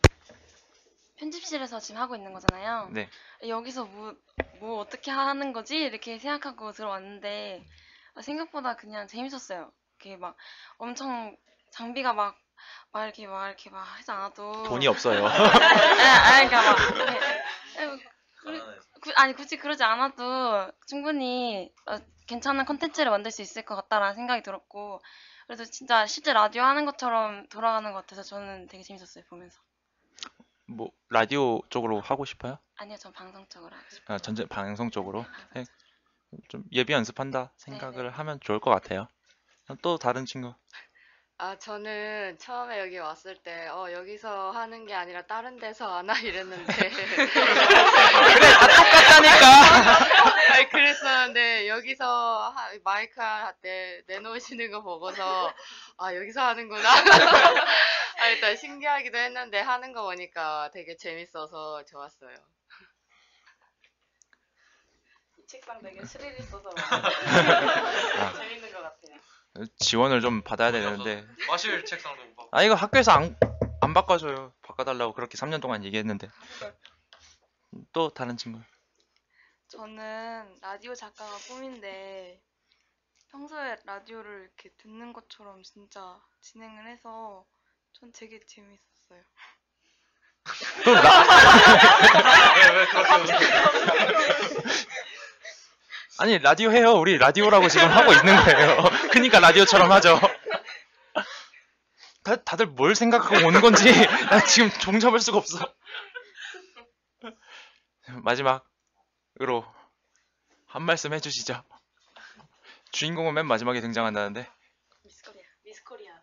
편집실에서 지금 하고 있는 거잖아요. 네. 여기서 뭐 어떻게 하는 거지? 이렇게 생각하고 들어왔는데 생각보다 그냥 재밌었어요. 이렇게 막 엄청 장비가 막 이렇게 하지 않아도 돈이 없어요. 그러니까 아니 굳이 그러지 않아도 충분히 괜찮은 컨텐츠를 만들 수 있을 것 같다라는 생각이 들었고, 그래서 진짜 실제 라디오 하는 것처럼 돌아가는 것 같아서 저는 되게 재밌었어요, 보면서. 뭐 라디오 쪽으로 하고 싶어요? 아니요, 전 방송 쪽으로 하고 싶어요. 전체 방송 쪽으로. 네. 좀 예비 연습한다 생각을 하면 좋을 것 같아요. 또 다른 친구. 저는 처음에 여기 왔을 때, 여기서 하는 게 아니라 다른 데서 하나 이랬는데. 그래, 다 똑같다니까! 아니, 그랬었는데, 여기서 마이크 할 때 내놓으시는 거 보고서, 여기서 하는구나. 일단 신기하기도 했는데, 하는 거 보니까 되게 재밌어서 좋았어요. 이 책상 되게 스릴 있어서 재밌는 것 같아요. 지원을 좀 받아야 되는데. 마실 책상도 못 받고. 이거 학교에서 안 바꿔줘요. 바꿔달라고 그렇게 3년 동안 얘기했는데. 또 다른 친구. 저는 라디오 작가가 꿈인데 평소에 라디오를 이렇게 듣는 것처럼 진짜 진행을 해서 전 되게 재밌었어요. 왜 그렇게 아니 라디오 해요. 우리 라디오라고 지금 하고 있는 거예요. 그러니까 라디오처럼 하죠. 다들 뭘 생각하고 오는 건지 나 지금 종잡을 수가 없어. 마지막으로 한 말씀 해주시죠. 주인공은 맨 마지막에 등장한다는데. 미스 코리아.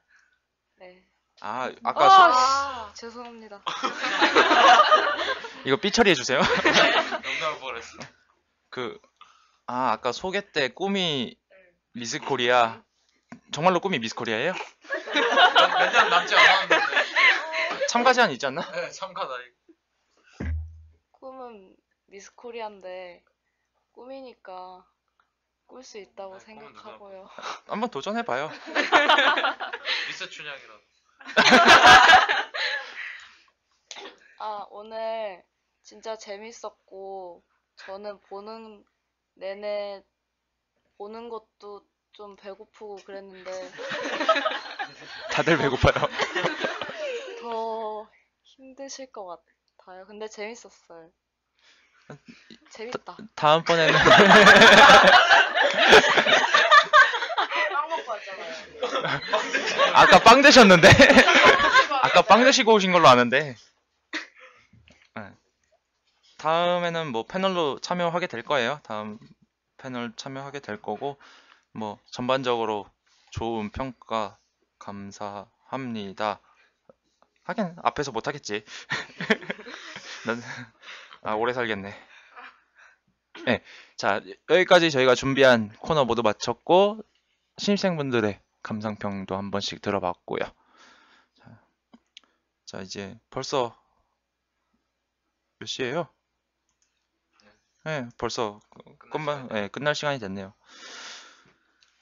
네. 아까 죄송합니다. 이거 삐 처리해주세요. 농담을 뻔했어. 아까 소개 때 꿈이 미스 코리아. 정말로 꿈이 미스 코리아예요? 몇 년 남지 않았는데. 참가 제한 있지 않나? 네, 참가다. 꿈은 미스 코리아인데 꿈이니까 꿀 수 있다고 생각하고요. 한번 도전해봐요. 미스 춘향이라도. 오늘 진짜 재밌었고 저는 보는 내내 보는 것도 좀 배고프고 그랬는데 다들 배고파요. 더 힘드실 것 같아요. 근데 재밌었어요. 재밌다. 다음번에는 빵 먹고 왔잖아요. 아까 빵 드셨는데? 아까 빵 드시고 오신 걸로 아는데. 다음에는 뭐 패널로 참여하게 될 거예요. 다음 패널 참여하게 될 거고 뭐 전반적으로 좋은 평가 감사합니다. 하긴 앞에서 못 하겠지. 난 오래 살겠네. 네, 자 여기까지 저희가 준비한 코너 모두 마쳤고 신입생분들의 감상평도 한 번씩 들어봤고요. 자 이제 벌써 몇 시예요? 네, 벌써 끝날 시간이 됐네요.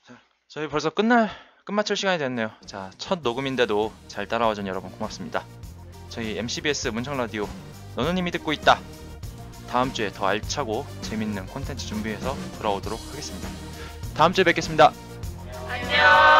자, 저희 벌써 끝마칠 시간이 됐네요. 자, 첫 녹음인데도 잘 따라와준 여러분 고맙습니다. 저희 MCBS 문창라디오 너누님이 듣고 있다. 다음 주에 더 알차고 재밌는 콘텐츠 준비해서 돌아오도록 하겠습니다. 다음 주에 뵙겠습니다. 안녕.